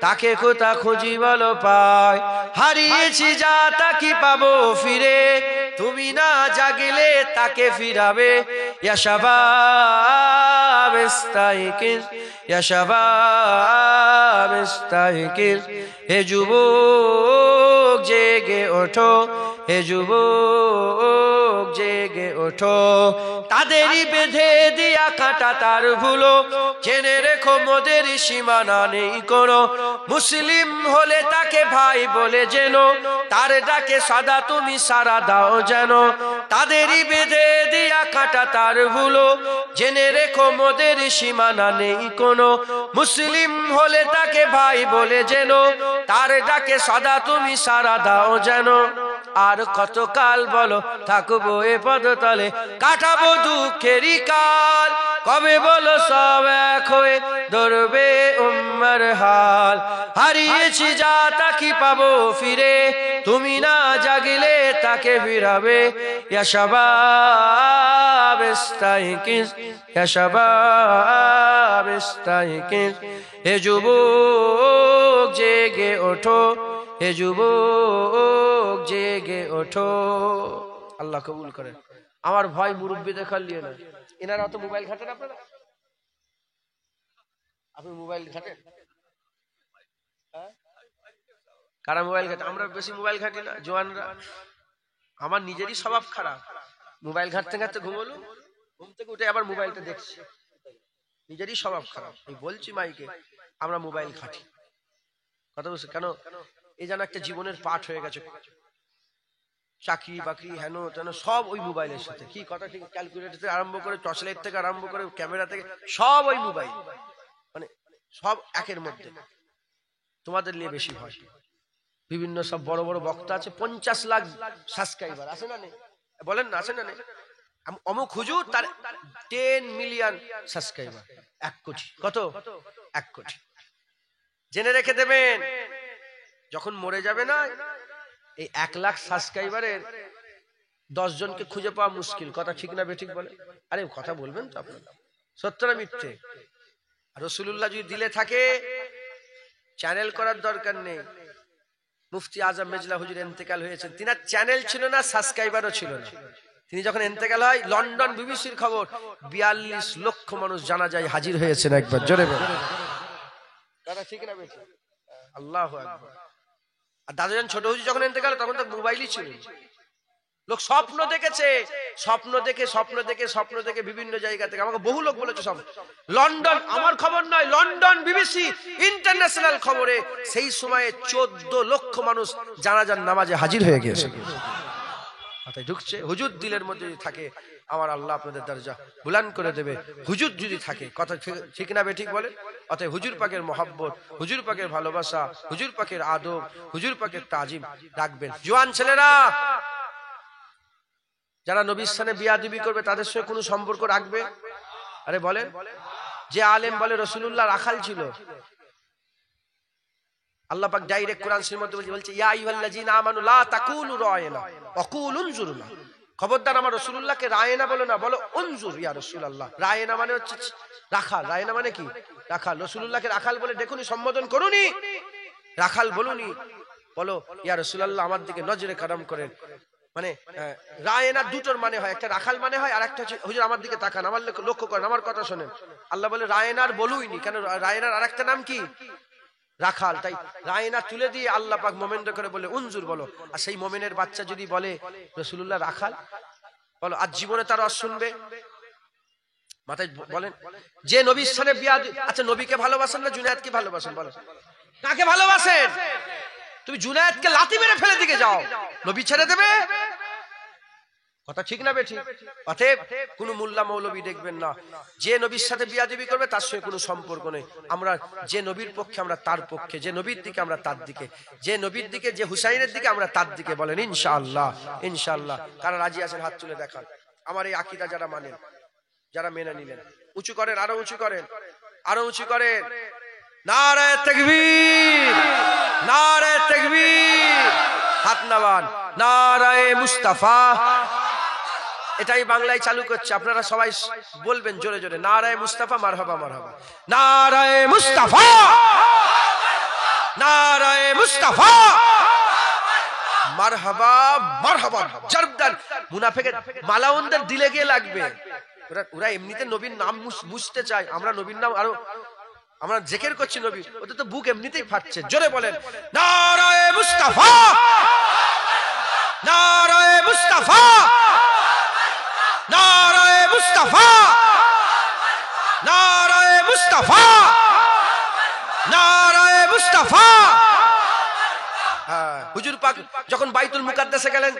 তাকে কোথা খুঁজি বলো পাই। হারিয়েছি যা তা কি পাবো ফিরে, তুমি না জাগলে তাকে ফিরাবে। ইয়া শাবাব ইস্তাইকিজ, ইয়া শাবাব ইস্তাইকিজ, হে যুবক জেগে ওঠো, হে যুবক জেগে ওঠো। তাদেরই বেঁধে দিয়া কাটা তার ভুলো, জেনে রেখো মোদের সীমানা নেই কোনো। মুসলিম হলে তাকে ভাই বলে যেন, তার ডাকে সাদা তুমি সারা দাও যেন। তাদেরই বেঁধে দিয়া কাটা তার ভুলো, জেনে রেখো মোদের সীমানা নেই কোনো। মুসলিম হলে তাকে ভাই বলে যেন, তার ডাকে সাদা তুমি সারা দাও যেন। আর কতকাল বলো থাকবো এ পদতলে, কাটাবো দুঃখেরই কাল। কবে বলো সব এক হয়ে ধরবে উম্মার হাল। হারিয়েছি যা তা কি পাবো ফিরে, তুমি না জাগলে তাকে ফিরাবে। ইয়া শাবাব ইস্তাইকিজ, ইয়া শাবাব ইস্তাইকিজ, হে যুবক জেগে ওঠো, হে যুবক জেগে ওঠো। আল্লাহ কবুল করেন। আমার ভয় মুরব্বী দেখার লিয়ে না, এনারা অত মোবাইল ঘাটেন? আপনারা আপনি মোবাইল ঘাটেন? কারা মোবাইল ঘাটে? আমরা বেশি মোবাইল ঘাটি না জোয়ানরা। আমার নিজেরই স্বভাব খারাপ, মোবাইল ঘাটতে ঘাটতে ঘুমোলো, ঘুম থেকে উঠে আবার মোবাইলটা দেখছি। নিজেরই স্বভাব খারাপ। এই বলছি মাইকে, আমরা মোবাইল ঘাটি। কথা বলছি কেন? এই যেন একটা জীবনের পাঠ হয়ে গেছে। চাকরি বাকরি হেন তেন সব ওই মোবাইলের সাথে। কি কথা ঠিক? ক্যালকুলেটর থেকে আরম্ভ করে, টর্চলাইট থেকে আরম্ভ করে, ক্যামেরা থেকে সব ওই মোবাইল, মানে সব একের মধ্যে। তোমাদের নিয়ে বেশি ভয়। বিভিন্ন সব বড় বড় বক্তা আছে, 50 লাখ সাবস্ক্রাইবার আছে না নেই? বলেন না, আছে না নেই? অমুক হুজুর, তার 10 মিলিয়ন সাবস্ক্রাইবার, 1 কোটি। কত? 1 কোটি। জেনে রেখে দেবেন, যখন মরে যাবে না, এই 1 লাখ সাবস্ক্রাইবারের 10 জনকে খুঁজে পাওয়া মুশকিল। কথা ঠিক না বেঠিক? বলে আরে কথা বলবেন তো আপনারা, সত্য না মিথ্যে? রাসূলুল্লাহ যদি দিলে থাকে, চ্যানেল করার দরকার নেই। মুফতি আজম মেজলা হুজুর ইন্তেকাল হয়েছেন, তিনার চ্যানেল ছিল না, সাবস্ক্রাইবারও ছিল না। তিনি যখন ইন্তেকাল হয়, লন্ডন বিবিসির খবর, 42 লক্ষ মানুষ জানাজায় হাজির হয়েছেন। একবার জোরে বলেন কথা ঠিক না বেঠিক? আল্লাহু আকবার। আর দাদুজান ছোট হুজুর যখন ইন্তেকাল, তখন তো মোবাইলই ছিল। লোক স্বপ্ন দেখেছে, স্বপ্ন দেখে স্বপ্ন দেখে স্বপ্ন দেখে বিভিন্ন জায়গা থেকে আমাকে বহু লোক বলেছে সব লন্ডন, আমার খবর নয়, লন্ডন বিবিসি ইন্টারন্যাশনাল খবরে সেই সময়ে 14 লক্ষ মানুষ জানাজার নামাজে হাজির হয়ে গিয়েছে। মাথায় ঢুকছে? হুজুর দিলের মধ্যে যদি থাকে আমার আল্লাহ আপনাদের দরজা বুলন্দ করে দেবে। হুজুর যদি থাকে, কথা ঠিক না বেঠিক বলে? অতএব হুজুর পাকের মহব্বত, হুজুর পাকের ভালোবাসা, হুজুর পাকের আদব, হুজুর পাকের তাজিম রাখবেন। জওয়ান ছেলেরা, যারা নবীর স্থানে বিয়াদবি করবে তাদের সঙ্গে কোনো সম্পর্ক রাখবে? আরে বলেন, যে আলেম বলে রাসূলুল্লাহ রাখাল ছিল, আল্লাহ পাক ডাইরেক্ট কোরআন শরীফের মধ্যে বলছে ইয়া আইয়ুহাল্লাযীনা আমানু লা তাকুলু রায়না ওয়া কুলু উনজুরনা। খবরদার আমার রাসূলুল্লাহকে রায়না বলো না, বলো উনজুর ইয়া রাসূলুল্লাহ। রায়না মানে হচ্ছে রাখাল। রায়না মানে কি? রাখাল। রাসূলুল্লাহকে রাখাল বলে দেখুনি, সম্বোধন করুনি, রাখাল বলুনি, বলো ইয়া রাসূলুল্লাহ আমার দিকে নজরে করম করেন। মানে রায়না দুটোর মানে হয়, একটা রাখাল মানে হয়, আর একটা হচ্ছে হুজুর আমার দিকে তাকান, আমার লক্ষ্য করেন, আমার কথা শোনেন। আল্লাহ বলে রায়নার বলুইনি, কেন? রায়নার আরেকটা নাম কি? রাখাল। তাই রায়না তুলে দিয়ে আল্লাহ পাক মোমেনরে করে বলে উনজুর বলো। আর সেই মোমেনের বাচ্চা যদি বলে রাসূলুল্লাহ রাখাল, বলো আজ জীবনে তার রস শুনবে? মাথায় বলেন, যে নবীর স্থানে বিয়াদবি, আচ্ছা নবীকে ভালোবাসেন না জুনায়েদকে ভালোবাসেন? বলো কাকে ভালোবাসেন? তুমি জুনায়েদকে লাথি মেরে ফেলে দিকে যাও, নবী ছেড়ে দেবে? কথা ঠিক না বেঠিক? অতএব কোন মোল্লা মৌলবী দেখবেন না, যে নবীর সাথে বিয়াদবি করবে তার সঙ্গে কোনো সম্পর্ক নেই। আমরা যে নবীর পক্ষে আমরা তার পক্ষে, যে নবীর দিকে আমরা তার দিকে, যে নবীর দিকে, যে হুসাইনের দিকে আমরা তার দিকে। বলেন ইনশাআল্লাহ। ইনশাআল্লাহ। কারা রাজি আছেন হাত তুলে দেখান। আমার এই আকীদা যারা মানেন, যারা মেনে নিলেন, উঁচু করেন, আরো উঁচু করেন, আরো উঁচু করেন। নারে তাকবীর, নারে তাকবীর, হাত নামান। নারায়ে মুস্তাফা। এটাই বাংলায় চালু করছে, আপনারা সবাই বলবেন জোরে জোরে, নারায়ে মুস্তাফা, মারহাবা মারহাবা। নারায়ে মুস্তাফা, নারায়ে মুস্তাফা, মারহাবা মারহাবা। জরদান মুনাফিকের মালাউনদের দিলে গিয়ে লাগবে। ওরা এমনিতে নবীর নাম মুছতে চায়, আমরা নবীর নাম আরো আমরা জিকির করছি নবী, ওদের তো বুক এমনিতেই ফাটছে। জোরে বলেন নারায়ে মুস্তাফা, নারায়ে মুস্তাফা, নারায়ে মুস্তাফা, নারায়ে মুস্তাফা, নারায়ে মুস্তাফা। হুজুর পাক যখন বাইতুল মুকাদ্দাসে গেলেন,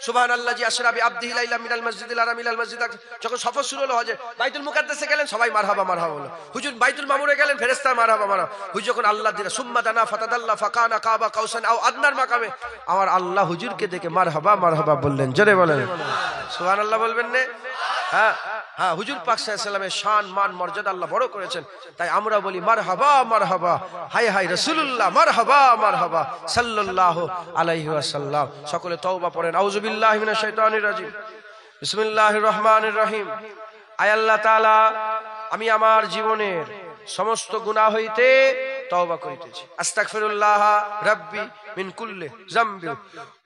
সুবহানাল্লাহি আশরাবি আবদিহি লাইলা মিনাল মসজিদিল হারাম ইলাল মসজিদ, যখন সফর শুরু হলো হজে, বাইতুল মুকাদ্দাসে গেলেন, সবাই মারহাবা মারহাবা বলল। হুজুর বাইতুল মামুরে গেলেন, ফেরেশতা মারহাবা মারহাবা। হুজুর যখন আল্লাহ দিনা সুম্মা দানা ফাতাদাল্লা ফাকানা কাবা কাউসান আও আদনার মাকামে, আমার আল্লাহ হুজুরকে দেখে মারহাবা মারহাবা বললেন। জোরে বলেন সুবহানাল্লাহ, বলবেন না? হ্যাঁ হ্যাঁ, হুজুর পাক সাল্লাল্লাহু আলাইহি ওয়াসাল্লামের শান মান মর্যাদা আল্লাহ বড় করেছেন, তাই আমরা বলি মারহাবা মারহাবা, হাই হাই রাসূলুল্লাহ, মারহাবা মারহাবা সাল্লাল্লাহু আলাইহি ওয়াসাল্লাম। সকলে তওবা পড়েন। আউযু বিল্লাহি মিনাশ শাইতানির রাজিম, বিসমিল্লাহির রহমানির রহিম। আয় আল্লাহ তাআলা, আমি আমার জীবনের সমস্ত গুনাহ হইতে তওবা করিতেছি। আস্তাগফিরুল্লাহ রাব্বি মিন কুল্লি যামবি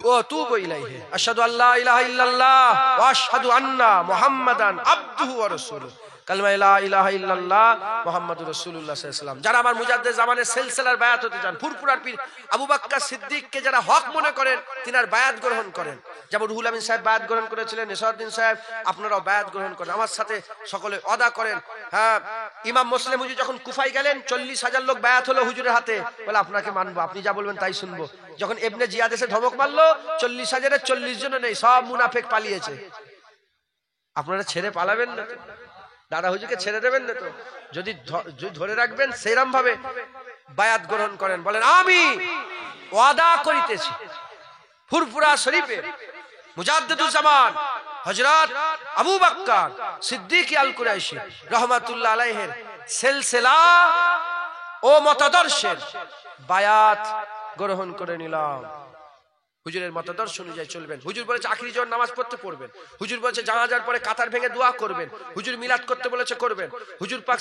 ওয়া আতুবু ইলাইহি। আশহাদু আল্লা ইলাহা ইল্লাল্লাহ ওয়া আশহাদু আন্না মুহাম্মাদান আবদুহু ওয়া রাসূলুহু। কালিমা লা ইলাহা ইল্লাল্লাহ মুহাম্মাদুর রাসূলুল্লাহ সাল্লাল্লাহু আলাইহি ওয়াসাল্লাম। যারা আমার মুজাদ্দিদ জামানের সিলসিলার বায়াত হতে চান, ফুরফুরার পীর আবু বকর সিদ্দিককে যারা হক মনে করেন, তিনার বায়াত গ্রহণ করেন। যেমন রুহুল আমিন সাহেব বায়াত গ্রহণ করেছিলেন, নেসাউদ্দিন সাহেব, আপনারাও বায়াত গ্রহণ করেন, আমার সাথে সকলে ওয়াদা করেন। হ্যাঁ, ইমাম মুসলিম হুজুর যখন কুফায় গেলেন, 40,000 লোক বায়াত হলো হুজুরের হাতে, বলে আপনাকে মানবো, আপনি যা বলবেন তাই শুনবো। যখন ইবনে জিয়াদ এসে ধমক মারলো, 40,000-এর 40 জন নেই, সব মুনাফিক পালিয়েছে। আপনারা ছেড়ে পালাবেন না তো? দাদা হুজুরকে ছেড়ে দেবেন না তো? যদি ধরে রাখবেন সেরকম ভাবে বায়াত গ্রহণ করেন, বলেন আমি ওয়াদা করিতেছি ফুরফুরা শরীফে মুজাদ্দিদুজ জামান হযরত আবু বকর সিদ্দিক আল কুরাইশি রাহমাতুল্লাহ আলাইহির সিলসিলা ও মতাদর্শের বায়াত গ্রহণ করে নিলাম। হুজুরের মতাদর্শ অনুযায়ী চলবেন। হুজুর বলেছে আখিরি জন নামাজ পড়তে পড়বেন। হুজুর বলেছে জানাজার পরে কাতার ভেঙে দোয়া করবেন। হুজুর মিলাদ করতে বলেছে করবেন। হুজুর পাক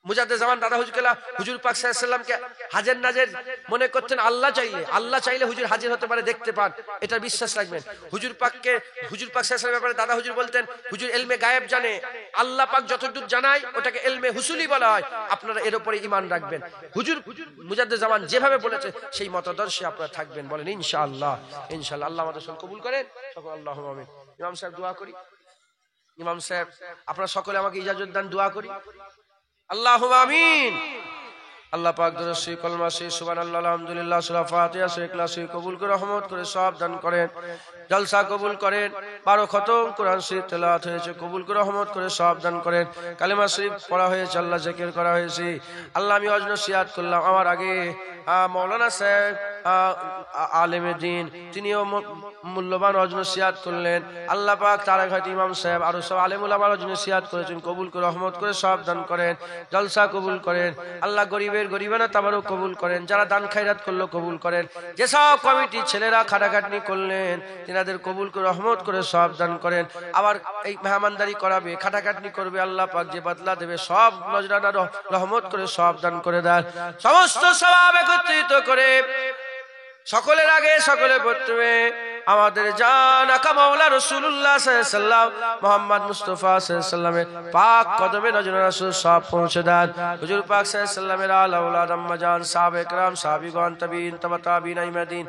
মুজাদ্দিদ জামান দাদা হুজুর পাক সাল্লাল্লাহু আলাইহি ওয়াসাল্লামকে হাজির নাজির মনে করতেন। আল্লাহ চাইলে হুজুর হাজির হতে পারে, দেখতে পান, এটা বিশ্বাস রাখবেন। হুজুর পাক সাল্লাল্লাহু আলাইহি ওয়াসাল্লামের ব্যাপারে দাদা হুজুর বলতেন, হুজুর ইলমে গায়েব জানে, আল্লাহ পাক যতদূর জানায় ওটাকে ইলমে হুসুলি বলা হয়, আপনারা এর উপরে ঈমান রাখবেন। হুজুর মুজাদ্দিদ জামান যেভাবে বলেছে সেই মতাদর্শে আপনারা থাকবেন। বলেন ইনশাআল্লাহ। ইনশাআল্লাহ। আল্লাহ আমাদের সকল কবুল করেন। সকল আল্লাহুম্মা আমিন। ইমাম সাহেব দোয়া করি। ইমাম সাহেব আপনারা সকলে আমাকে ইজাজত দান, দোয়া করি। আল্লাহুম্মা আমিন। আল্লাহ পাক দরুদ কলমা সুবহানাল্লাহ আলহামদুলিল্লাহ সূরা ফাতিহা ইখলাস কবুল করে রহমত করে সওয়াব দান করেন জলসা কবুল করেন 12 খতম কোরআন শরীফ তেলাওয়াত হয়েছে কবুল করে রহমত করে সওয়াব দান করেন কালেমা শরীফ পড়া হয়েছে আল্লাহ জিকির করা হয়েছে আল্লাহ আমি ওয়াজ নসিহত করলাম আমার আগে মাওলানা সাহেব আলেমে দ্বীন তিনিও মূল্যবান ওয়াজ নসিহত করলেন আল্লাহ পাক তারেক হযরত ইমাম সাহেব আর সব আলেম উলামা ওয়াজ নসিহত করেছেন কবুল করে রহমত করে সওয়াব দান করেন জলসা কবুল করেন আল্লাহ গরিবের গরিবানা তাবারক কবুল করেন যারা দান খায়রাত করলো কবুল করেন যেসব কমিটি ছেলেরা খাটাখাটনি করলেন তিনাদের কবুল করে রহমত করে সওয়াব দান করেন আবার এই মেহমানদারি করাবে খাটাখাটনি করবে আল্লাহ পাক যে বদলা দেবে সব নজরানা রহমত করে সওয়াব দান করে দেন সমস্ত সওয়াব একত্রিত করে সকলের আগে সকলের প্রথমে আমাদের জান আকা মাওলা রাসূলুল্লাহ সাল্লাল্লাহু আলাইহি ওয়াসাল্লাম মুহাম্মদ মুস্তাফা সাল্লাল্লাহু আলাইহি ওয়াসাল্লামের পাক কদমে নজর রাসূল সব পৌঁছে দেন হুজুর পাক সাল্লাল্লাহু আলাইহি ওয়াসাল্লামের আলা আওলাদ আম্মা জান সাহাবায়ে কেরাম সাহাবীগণ তাবিঈন তাবিঈন ইমাদিন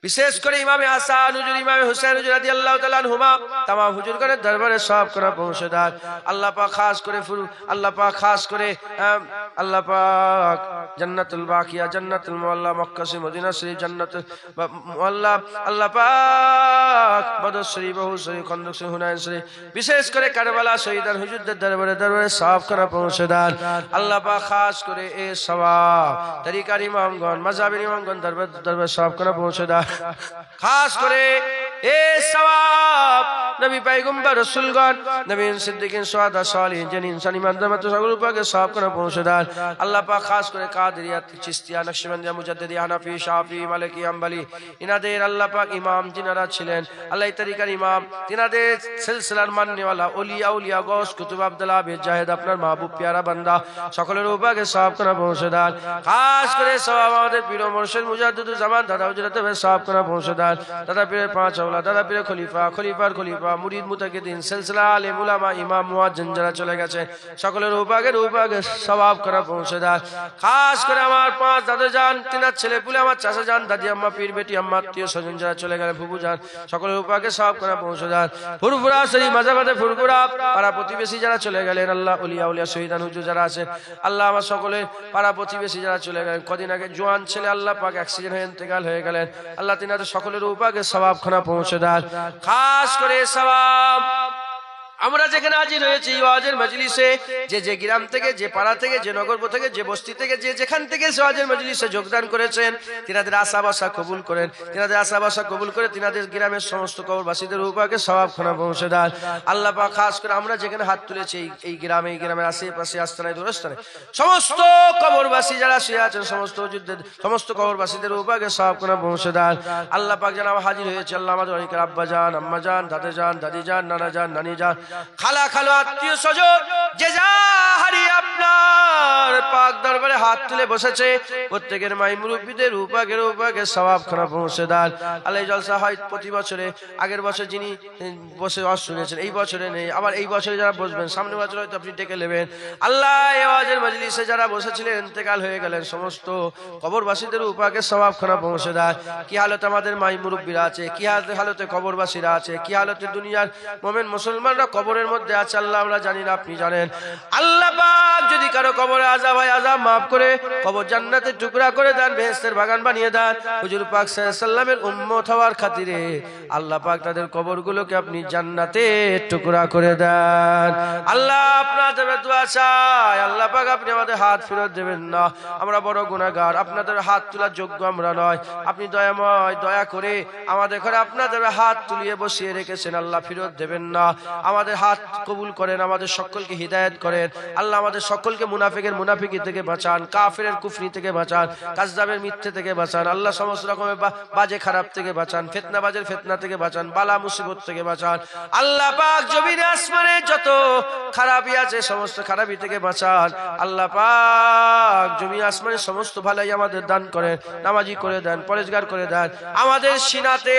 বিশেষ করে ইমামে হাসান হুজুর ইমামে হুসাইন হুজুর রাদিয়াল্লাহু তাআলা আনহুমা तमाम হুজুরগণের দরবারে সব করা পৌঁছে দেন আল্লাহ পাক খাস করে আল্লাহ পাক খাস করে আল্লাহ পাক জান্নাতুল বাকিয়া জান্নাতুল মুআল্লা মক্কা শরীফ মদিনা শরীফ জান্নাতুল মুআল্লা আল্লাহ পাক বদর শরীফ বহু শরীফ খন্দক শরীফ হুনাইন শরীফ বিশেষ করে কারবালা শহীদান হুজুরদের দরবারে সব করা পৌঁছে দেন আল্লাহ পাক খাস করে এই সওয়াব তরিকার ইমামগণ মাযহাবের ইমামগণ দরবারে সব করা পৌঁছে দেন খাস করে এই সওয়াব নবী পয়গম্বর রাসূলগণ নবীন সিদ্দিকিন শুহাদা সালিহিন যিনি ইনসানি মাধ্যমে তো সকল উপাকে সব করে পৌঁছে দেন আল্লাহ পাক খাস করে কাদেরিয়া চিশতিয়া নকশবন্দিয়া মুজাদ্দিদি হানাফি শাফি মালিকি হাম্বলি ইনাদের আল্লাহ পাক ইমাম যিনারা ছিলেন আল্লাহ তরিকার ইমাম তিনাদের সিলসিলার মাননেওয়ালা ওলিয়া উলিয়া গৌস কুতুব আব্দুল্লাহ বিন জাহেদ আপনার মাহবুব প্যারা বান্দা সকলের উপাকে সব করে পৌঁছে দেন খাস করে সওয়াব আমাদের পীর মুর্শিদ মুজাদ্দিদুল জামান দাদা হুজুরতে সব করে পৌঁছে দেন দাদা পীরের পাঁচ আওলাদ দাদা পীরের খলিফা খলিফার খলিফা মুরিদ মুতাকিদিন সিলসিলা আলেম উলামা ইমাম মুয়াজ্জিন যারা চলে গেছে সকলের উপাকে সওয়াব করা পৌঁছে দেন খাস করে আমার পাঁচ দাদা জান তিনার ছেলে পুলে আমার চাচা জান দাদি আম্মা পীর বেটি আম্মা আত্মীয় স্বজন যারা চলে গেলে ফুফু জান সকলের উপাকে সওয়াব করা পৌঁছে দেন ফুরফুরা শরীফ মাঝাবাদে ফুরফুরা পাড়া প্রতিবেশী যারা চলে গেলেন আল্লাহ উলিয়া উলিয়া শহীদান হুজুর যারা আছেন আল্লাহ আমার সকলের পাড়া প্রতিবেশী যারা চলে গেলেন কদিন আগে জোয়ান ছেলে আল্লাহ পাক অ্যাক্সিডেন্ট হয়ে ইন্তেকাল হয়ে গেলেন আল্লাহ তিনাদের সকলের উপাকে সওয়াব খানা পৌঁছে দেন খাস করে সওয়াব আমরা যেখানে হাজির হয়েছি ওয়াজের মজলিসে যে গ্রাম থেকে যে পাড়া থেকে যে নগর থেকে যে বস্তি থেকে যে যেখান থেকে ওয়াজের মজলিসে যোগদান করেছেন তিনাদের আশা বাসা কবুল করেন তিনাদের আশা বাসা কবুল করে তিনাদের গ্রামের সমস্ত কবরবাসীদের উপাকে সওয়াব খানা পৌঁছে দেন আল্লাহ পাক খাস করে আমরা যেখানে হাত তুলেছি এই গ্রামের আশেপাশে আস্তানায় দূরস্থানে সমস্ত কবরবাসী যারা শুয়ে আছেন সমস্ত হুজুরদের সমস্ত কবরবাসীদের উপাকে সওয়াব খানা পৌঁছে দেন আল্লাহ পাক যেন হাজির হয়েছে আল্লাহ আমাদের অনেকের আব্বা জান আম্মা জান দাদা জান দাদি জান নানা জান নানি জান খালা খালো আত্মীয় স্বজন যে যা হারিয়ে আপনার পাক দরবারে হাত তুলে বসেছে প্রত্যেকের মাই মুরব্বীদের উপাকে সওয়াব খানা পৌঁছে দেন আল্লাহ জলসা হয় প্রতি বছরে আগের বছর যিনি বসে ওয়াজ শুনেছেন এই বছরে নেই আবার এই বছরে যারা বসবেন সামনের বছর হয়তো আপনি ডেকে নেবেন আল্লাহ এই ওয়াজের মজলিসে যারা বসেছিলেন ইন্তেকাল হয়ে গেলেন সমস্ত কবরবাসীদের উপাকে সওয়াব খানা পৌঁছে দেন কি হালতে আমাদের মাই মুরব্বীরা আছে কি হালতে কবরবাসীরা আছে কি হালতে দুনিয়ার মুমিন মুসলমানরা কবরের মধ্যে আছে আল্লাহ আমরা জানি না আপনি জানেন আল্লাহ পাক যদি কারো কবরে আযাব হয় আযাব maaf করে কবর জান্নাতের টুকরা করে দেন বেহেশতের বাগান বানিয়ে দেন হুজুর পাক সাল্লাল্লাহু আলাইহি ওয়াসাল্লামের উম্মত হওয়ার খাতিরে আল্লাহ পাক তাদের কবরগুলোকে আপনি জান্নাতের টুকরা করে দেন আল্লাহ আপনাদের দোয়া চাই আল্লাহ পাক আপনি আমাদের হাত ফেরত দেবেন না আমরা বড় গুনাহগার আপনাদের হাত তোলার যোগ্য আমরা নয় আপনি দয়াময় দয়া করে আমাদের ঘরে আপনাদের হাত তুলিয়ে বসিয়ে রেখেছেন আল্লাহ ফেরত দেবেন না আমাদের হাত কবুল করেন আমাদের সকলকে হিদায়াত করেন আল্লাহ আমাদের সকলকে মুনাফিকের মুনাফিকি থেকে বাঁচান কাফিরের কুফরি থেকে বাঁচান কাযযাবের মিথ্যে থেকে বাঁচান আল্লাহ সমস্ত রকমের বাজে খারাপ থেকে বাঁচান ফিতনাবাজের ফিতনা থেকে বাঁচান বালা মুসিবত থেকে বাঁচান আল্লাহ পাক জমিনে আসমানে যত খারাপি আছে সমস্ত খারাপি থেকে বাঁচান আল্লাহ পাক জমি আসমানে সমস্ত ভালাই আমাদের দান করেন নামাজি করে দেন পরেজগার করে দেন আমাদের সিনাতে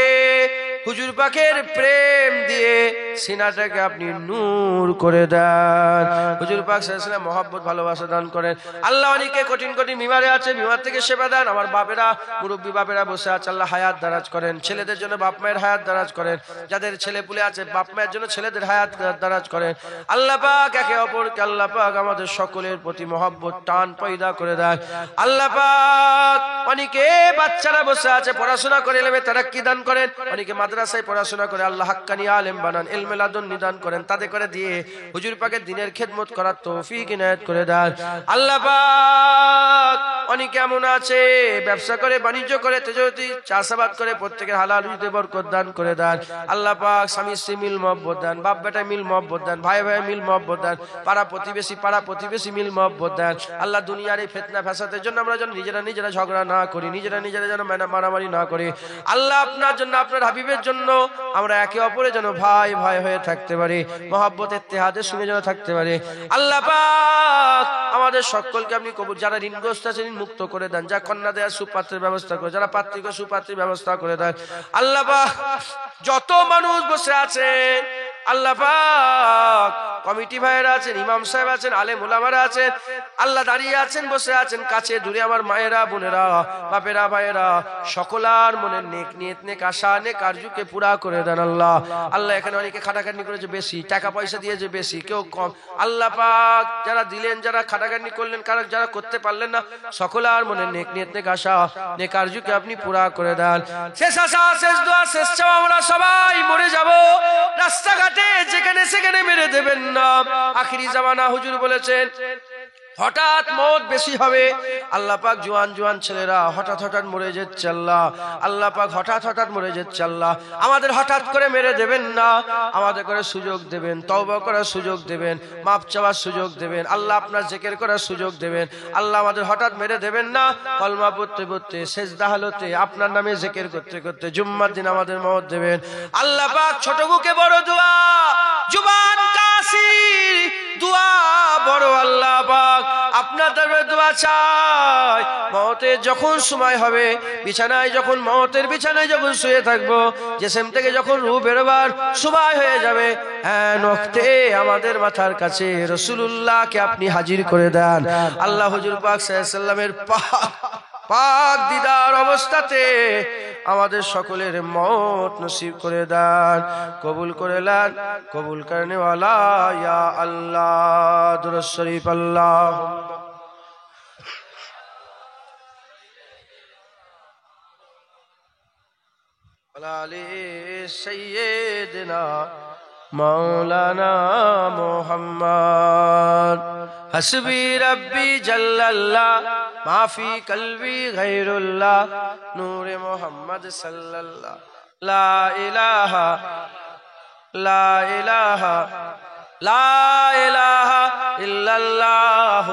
হুজুর পাকের প্রেম দিয়ে সিনাটাকে আপনি নূর করে দেন। হুজুর পাক সাল্লাল্লাহু আলাইহি ওয়াসাল্লাম মহব্বত ভালোবাসা দান করেন। আল্লাহ অনেকে কঠিন কঠিন বিমারে আছে, বিমার থেকে সেবা দেন। আমার বাপেরা, মুরব্বী বাপেরা বসে আছে, আল্লাহ হায়াত দারাজ করেন। ছেলেদের জন্য বাপ মায়ের হায়াত দারাজ করেন। যাদের ছেলে পুলে আছে বাপ মায়ের জন্য ছেলেদের হায়াত দারাজ করেন। আল্লাহ পাক একে অপরকে আল্লাহ পাক আমাদের সকলের প্রতি মহব্বত টান পয়দা করে দেয়। আল্লাহ পাক অনেকে বাচ্চারা বসে আছে পড়াশোনা করে এলেমে তারাক্কি দান করেন। অনেকে মাদ্রাসায় পড়াশোনা করে আল্লাহ হাক্কানি আলেম বানান, ইলমে লাদুন্নি দান করেন। তাদের করে দিয়ে হুজুর পাকের দ্বীনের খেদমত করার তৌফিক ইনায়েত করে দেন। আল্লাহ পাক অনেকে এমন আছে ব্যবসা করে, বাণিজ্য করে, তেজতি চাষাবাদ করে, প্রত্যেকের হালাল রুজিতে বরকত দান করে দেন। আল্লাহ পাক স্বামী স্ত্রী মিল মহব্বত দেন, বাপ বেটায় মিল মহব্বত দেন, ভাই ভাই মিল মহব্বত দেন, পাড়া প্রতিবেশী মিল মহব্বত দেন। আল্লাহ দুনিয়ার এই ফিতনা ফাসাদের জন্য আমরা যেন নিজেরা ঝগড়া না করি, নিজেরা যেন মারামারি না করি। আল্লাহ আপনার জন্য, আপনার হাবিবের জন্য আমরা একে অপরে যেন ভাই ভাই হয়ে থাকতে পারি, মহব্বত ইত্তেহাদের সঙ্গে যেন থাকতে পারি। আল্লাহ পাক আমাদের সকলকে আপনি কবুল, যারা ঋণগ্রস্ত আছে ঋণ মুক্ত করে দেন, যা কন্যা দেয়া সুপাত্রের ব্যবস্থা করে, যারা পাত্রীকে সুপাত্রের ব্যবস্থা করে দেন। আল্লাহ পাক যত মানুষ বসে আছে আল্লাহ পাক কমিটি ভাইয়েরা আছেন, ইমাম সাহেব আছেন, আলেম ওলামারা আছেন, আল্লাহ দাঁড়িয়ে আছেন, বসে আছেন, কাছে দূরে আমার মায়েরা, বোনেরা, বাপেরা, ভাইয়েরা, সকলার মনের নেক নিয়ত, নেক আশা, নেক আরজুকে পুরা করে দেন। আল্লাহ আল্লাহ এখানে অনেকে খাটাখাটনি করেছে বেশি, টাকা পয়সা দিয়েছে বেশি, কেউ কম। আল্লাহ পাক যারা দিলেন, যারা খাটাখাটনি করলেন, যারা করতে পারলেন না, সকলার মনের নেক নিয়ত, নেক আশা, নেক আরজুকে আপনি পুরা করে দেন। শেষ আশা, শেষ দোয়া, শেষ চাওয়া, আমরা সবাই মরে যাব, রাস্তাঘাটে যেখানে সেখানে মেরে দেবেন না। আখিরি জামানা হুজুর বলেছেন হঠাৎ মত বেশি হবে। আল্লাহ পাক জোয়ান ছেলেরা হঠাৎ মরে যাচ্ছে। আল্লাহ পাক হঠাৎ মরে যাচ্ছে। আল্লাহ আমাদের হঠাৎ করে মেরে দেবেন না, আমাদের করে সুযোগ দেবেন, তওবা করার সুযোগ দেবেন, মাপ চাওয়ার সুযোগ দেবেন, আল্লাহ আপনার জিকির করার সুযোগ দেবেন। আল্লাহ আমাদের হঠাৎ মেরে দেবেন না, কলমা পড়তে সেজদা হালতে আপনার নামে জিকির করতে জুম্মার দিন আমাদের মওত দেবেন। আল্লাহ পাক ছোট বুকে বড় দোয়া, জুবান কাসি দোয়া বড়। আল্লাহ পাক আপনার দরবারে দোয়া চাই, মওতের যখন সময় হবে, মওতের বিছানায় যখন শুয়ে থাকবো, জিসম থেকে যখন রূহ বেরোবার সময় হয়ে যাবে, ওয়াক্তে আমাদের মাথার কাছে রাসূলুল্লাহকে আপনি হাজির করে দেন। আল্লাহ হুজুর পাক সাল্লাল্লাহু আলাইহি ওয়াসাল্লামের পাক দিদার অবস্থাতে আমাদের সকলের মওত নসিব করে দেন, কবুল করে নেন, কবুল করনে ওয়ালা ইয়া আল্লাহ। দুরূদ শরীফ আল্লাহুম্মা আলা আলি সাইয়্যিদিনা মাওলানা মুহাম্মদ। হাসবি রব্বি জাল্লাল্লাহ মাফি কলবি গায়রুল্লাহ নূরে মুহাম্মদ সাল্লাল্লাহ। লা ইলাহা ইল্লাল্লাহ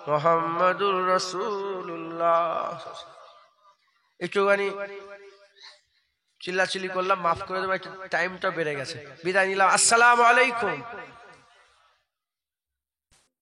মুহাম্মাদুর রাসূলুল্লাহ। একটুখানি চিল্লাচিল্লি করলাম, মাফ করে দেবো, টাইমটা বেড়ে গেছে। বিদায় নিলাম, আসসালামু আলাইকুম।